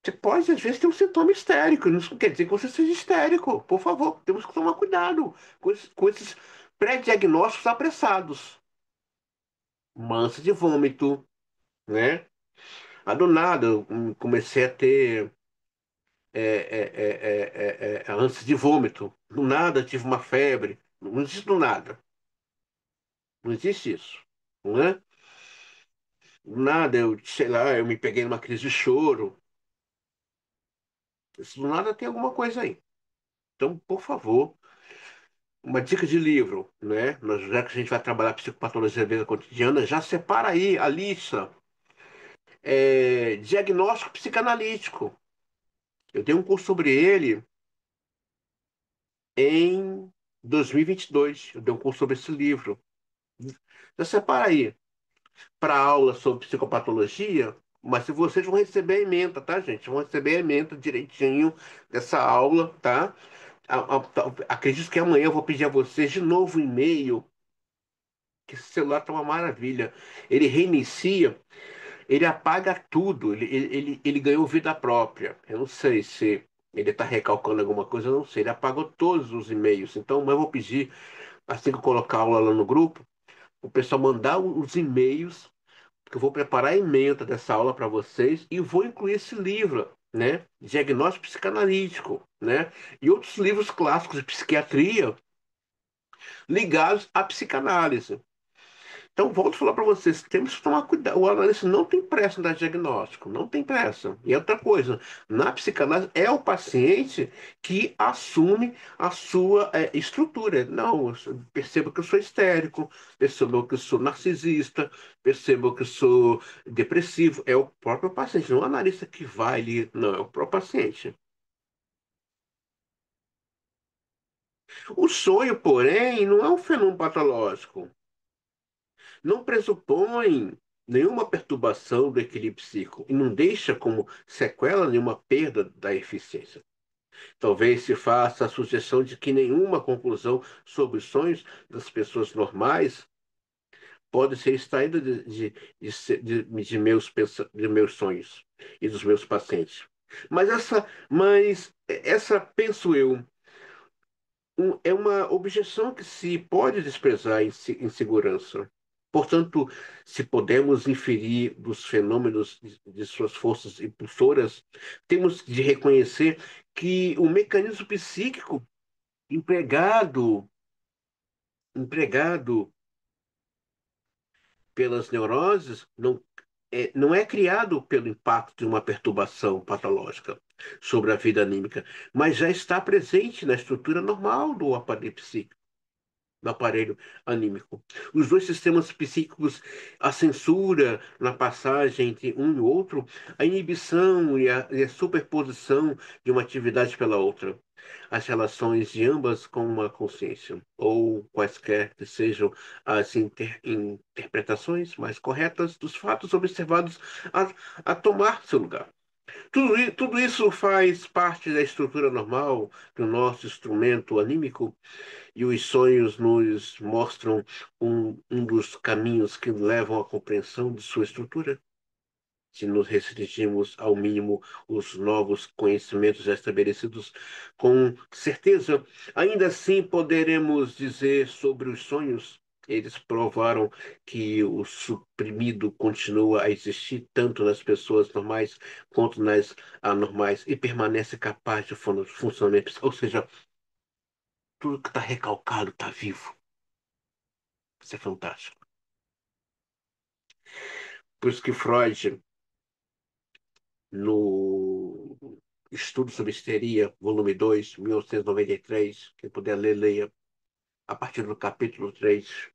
você pode, às vezes, ter um sintoma histérico. Não quer dizer que você seja histérico. Por favor, temos que tomar cuidado com esses pré-diagnósticos apressados. Mansa de vômito, né? Do nada, eu comecei a ter ânsia de vômito. Do nada, tive uma febre. Não existe do nada. Não existe isso. Não é? Do nada, sei lá, eu me peguei numa crise de choro. Isso do nada tem alguma coisa aí. Então, por favor, uma dica de livro, né? Já que a gente vai trabalhar psicopatologia da vida cotidiana, já separa aí a lista. Diagnóstico psicanalítico. Eu tenho um curso sobre ele em 2022. Eu dei um curso sobre esse livro. Já separa aí para aula sobre psicopatologia, mas se vocês vão receber a ementa, tá, gente? Vão receber a ementa direitinho dessa aula, tá? Acredito que amanhã eu vou pedir a vocês de novo um e-mail, que esse celular tá uma maravilha. Ele reinicia, ele apaga tudo, ele ganhou vida própria. Eu não sei se ele está recalcando alguma coisa, eu não sei. Ele apagou todos os e-mails. Então, eu vou pedir, assim que eu colocar a aula lá no grupo, o pessoal mandar os e-mails, porque eu vou preparar a ementa dessa aula para vocês e vou incluir esse livro, né? Diagnóstico psicanalítico, né? E outros livros clássicos de psiquiatria ligados à psicanálise. Então, volto a falar para vocês, temos que tomar cuidado. O analista não tem pressa em dar diagnóstico, não tem pressa. E outra coisa, na psicanálise é o paciente que assume a sua estrutura. Não, perceba que eu sou histérico, perceba que eu sou narcisista, perceba que eu sou depressivo. É o próprio paciente, não é o analista que vai ali, não, é o próprio paciente. O sonho, porém, não é um fenômeno patológico. Não pressupõe nenhuma perturbação do equilíbrio psíquico e não deixa como sequela nenhuma perda da eficiência. Talvez se faça a sugestão de que nenhuma conclusão sobre os sonhos das pessoas normais pode ser extraída de meus sonhos e dos meus pacientes. Mas essa, penso eu, é uma objeção que se pode desprezar em segurança. Portanto, se podemos inferir dos fenômenos de suas forças impulsoras, temos de reconhecer que o mecanismo psíquico empregado pelas neuroses não é criado pelo impacto de uma perturbação patológica sobre a vida anímica, mas já está presente na estrutura normal do aparelho psíquico. no aparelho anímico. Os dois sistemas psíquicos, a censura na passagem entre um e o outro, a inibição e a superposição de uma atividade pela outra, as relações de ambas com uma consciência, ou quaisquer que sejam as interpretações mais corretas dos fatos observados a tomar seu lugar. Tudo isso faz parte da estrutura normal do nosso instrumento anímico e os sonhos nos mostram um dos caminhos que levam à compreensão de sua estrutura. Se nos restringirmos ao mínimo os novos conhecimentos já estabelecidos, com certeza, ainda assim poderemos dizer sobre os sonhos. Eles provaram que o suprimido continua a existir tanto nas pessoas normais quanto nas anormais e permanece capaz de funcionamento. Ou seja, tudo que está recalcado está vivo. Isso é fantástico. Por isso que Freud, no Estudo sobre Histeria, volume 2, 1993, quem puder ler, leia, a partir do capítulo 3,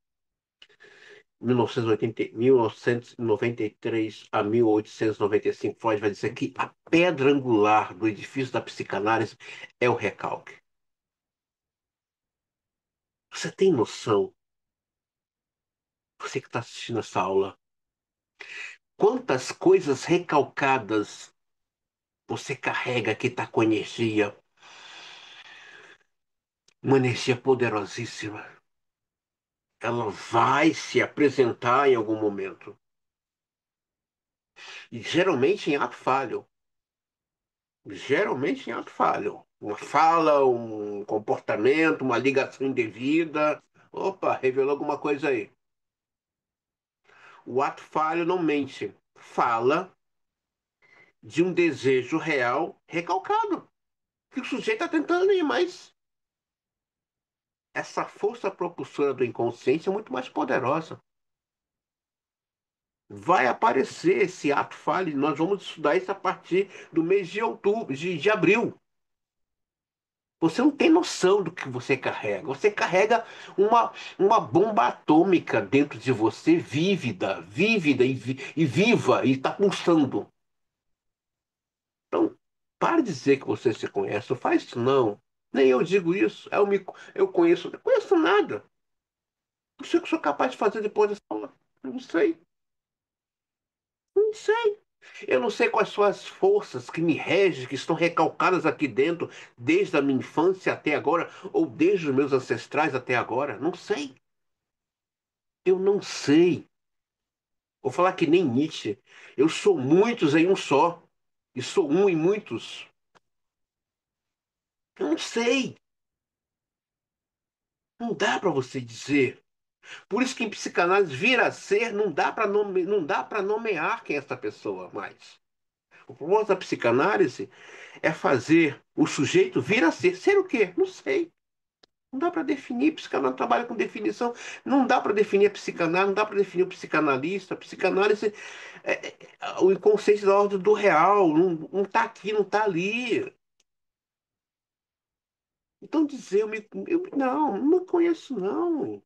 1993 a 1895, Freud vai dizer que a pedra angular do edifício da psicanálise é o recalque. Você tem noção, você que está assistindo essa aula, quantas coisas recalcadas você carrega que está com energia, uma energia poderosíssima. Ela vai se apresentar em algum momento. E geralmente em ato falho. Geralmente em ato falho. Uma fala, um comportamento, uma ligação indevida. Opa, revelou alguma coisa aí. O ato falho não mente. Fala de um desejo real recalcado. Que o sujeito está tentando ir, mas essa força propulsora do inconsciente é muito mais poderosa. Vai aparecer esse ato falho. Nós vamos estudar isso a partir do mês de outubro, de abril. Você não tem noção do que você carrega. Você carrega uma bomba atômica dentro de você, vívida e viva, e está pulsando. Então, para de dizer que você se conhece. Não faz isso, não. Nem eu digo isso. Eu conheço. Não conheço nada. Não sei o que sou capaz de fazer depois dessa aula. Eu não sei. Não sei. Eu não sei quais são as forças que me regem, que estão recalcadas aqui dentro, desde a minha infância até agora, ou desde os meus ancestrais até agora. Não sei. Eu não sei. Vou falar que nem Nietzsche. Eu sou muitos em um só. E sou um em muitos. Eu não sei. Não dá para você dizer. Por isso que em psicanálise vir a ser não dá para nomear quem é essa pessoa mais. O problema da psicanálise é fazer o sujeito vir a ser. Ser o quê? Não sei. Não dá para definir. Psicanálise trabalha com definição. Não dá para definir a psicanálise, não dá para definir o psicanalista. A psicanálise o inconsciente da ordem do real. Não está aqui, não está ali. Então dizer, não me conheço, não.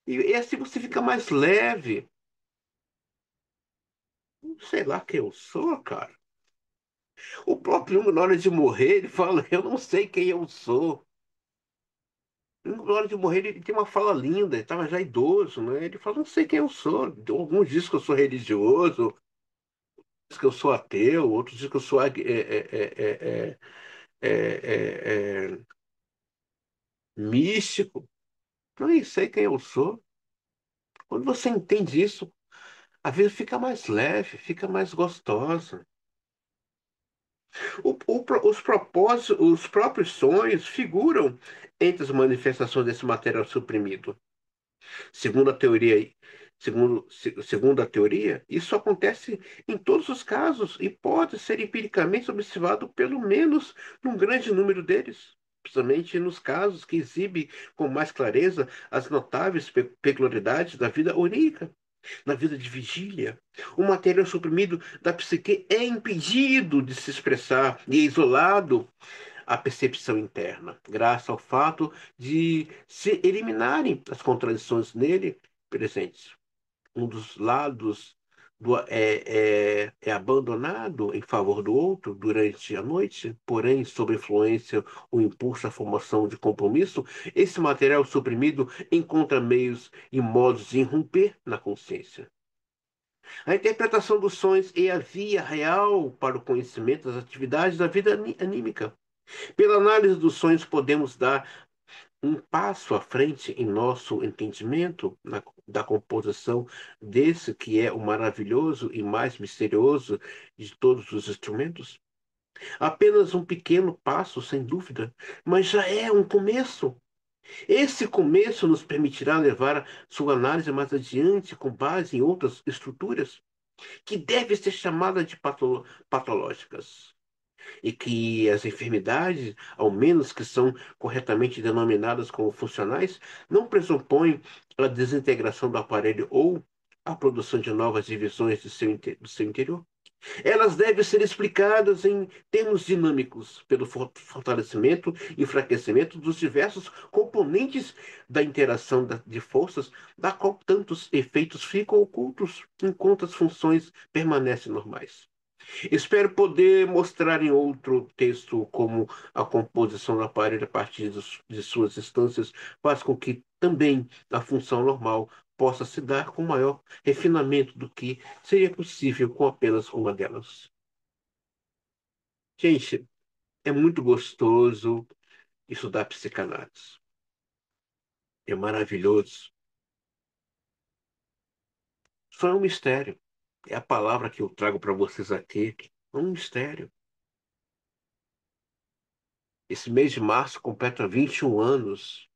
E assim você fica mais leve. Sei lá quem eu sou, cara. O próprio Jung, na hora de morrer, ele fala, eu não sei quem eu sou. Na hora de morrer, ele tem uma fala linda, ele estava já idoso, né? Ele fala, não sei quem eu sou. Alguns dizem que eu sou religioso, dizem que eu sou ateu, outros dizem que eu sou místico. Eu nem sei quem eu sou. Quando você entende isso, a vida fica mais leve, fica mais gostosa. Os propósitos, os próprios sonhos figuram entre as manifestações desse material suprimido. Segundo a teoria, segundo a teoria, isso acontece em todos os casos e pode ser empiricamente observado pelo menos num grande número deles, principalmente nos casos que exibem com mais clareza as notáveis peculiaridades da vida onírica. Na vida de vigília, o material suprimido da psique é impedido de se expressar e é isolado a percepção interna, graças ao fato de se eliminarem as contradições nele presentes. Um dos lados é abandonado em favor do outro durante a noite, porém, sob influência ou impulso à formação de compromisso, esse material suprimido encontra meios e modos de irromper na consciência. A interpretação dos sonhos é a via real para o conhecimento das atividades da vida anímica. Pela análise dos sonhos, podemos dar um passo à frente em nosso entendimento da composição desse que é o maravilhoso e mais misterioso de todos os instrumentos. Apenas um pequeno passo, sem dúvida, mas já é um começo. Esse começo nos permitirá levar sua análise mais adiante com base em outras estruturas, que devem ser chamadas de patológicas e que as enfermidades, ao menos que são corretamente denominadas como funcionais, não pressupõem a desintegração do aparelho ou a produção de novas divisões do seu interior. Elas devem ser explicadas em termos dinâmicos, pelo fortalecimento e enfraquecimento dos diversos componentes da interação de forças, da qual tantos efeitos ficam ocultos, enquanto as funções permanecem normais. Espero poder mostrar em outro texto como a composição do aparelho a partir de suas instâncias faz com que também a função normal possa se dar com maior refinamento do que seria possível com apenas uma delas. Gente, é muito gostoso estudar psicanálise. É maravilhoso. Só é um mistério. É a palavra que eu trago para vocês aqui. É um mistério. Esse mês de março completa 21 anos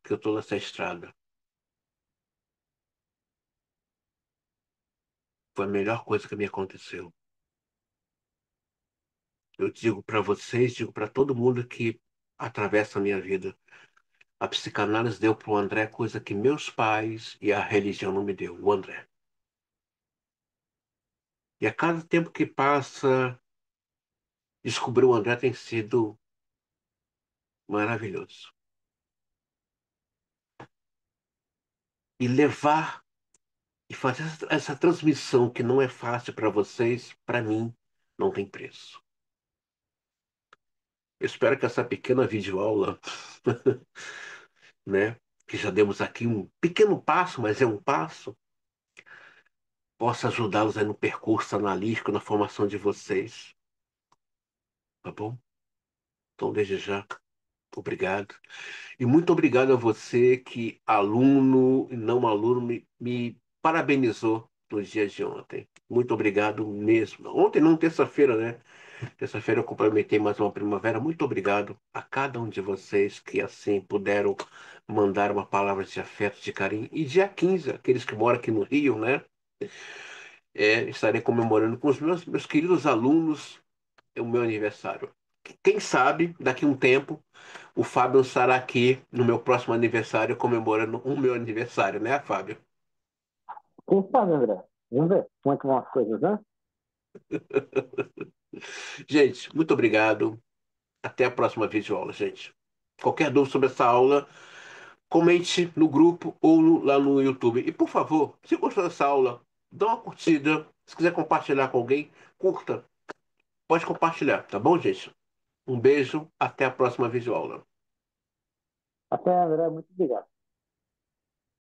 que eu estou nessa estrada. Foi a melhor coisa que me aconteceu. Eu digo para vocês, digo para todo mundo que atravessa a minha vida. A psicanálise deu para o André coisa que meus pais e a religião não me deu, o André. E a cada tempo que passa, descobrir o André tem sido maravilhoso. E levar e fazer essa transmissão que não é fácil para vocês, para mim, não tem preço. Eu espero que essa pequena videoaula, né, que já demos aqui um pequeno passo, mas é um passo, possa ajudá-los aí no percurso analítico, na formação de vocês. Tá bom? Então, desde já, obrigado. E muito obrigado a você que, aluno e não aluno, me parabenizou no dia de ontem. Muito obrigado mesmo. Ontem, não, terça-feira, né? Terça-feira eu cumprimentei mais uma primavera. Muito obrigado a cada um de vocês que, assim, puderam mandar uma palavra de afeto, de carinho. E dia 15, aqueles que moram aqui no Rio, né? Estarei comemorando com os meus queridos alunos o meu aniversário. Quem sabe, daqui a um tempo, o Fábio estará aqui no meu próximo aniversário comemorando o meu aniversário, né, Fábio? Quem sabe, André? Vamos ver como é que vão as coisas, né? Gente, muito obrigado. Até a próxima videoaula, gente. Qualquer dúvida sobre essa aula, comente no grupo ou lá no YouTube. E, por favor, se gostou dessa aula, dá uma curtida. Se quiser compartilhar com alguém, curta. Pode compartilhar, tá bom, gente? Um beijo, até a próxima videoaula. Até, André, muito obrigado.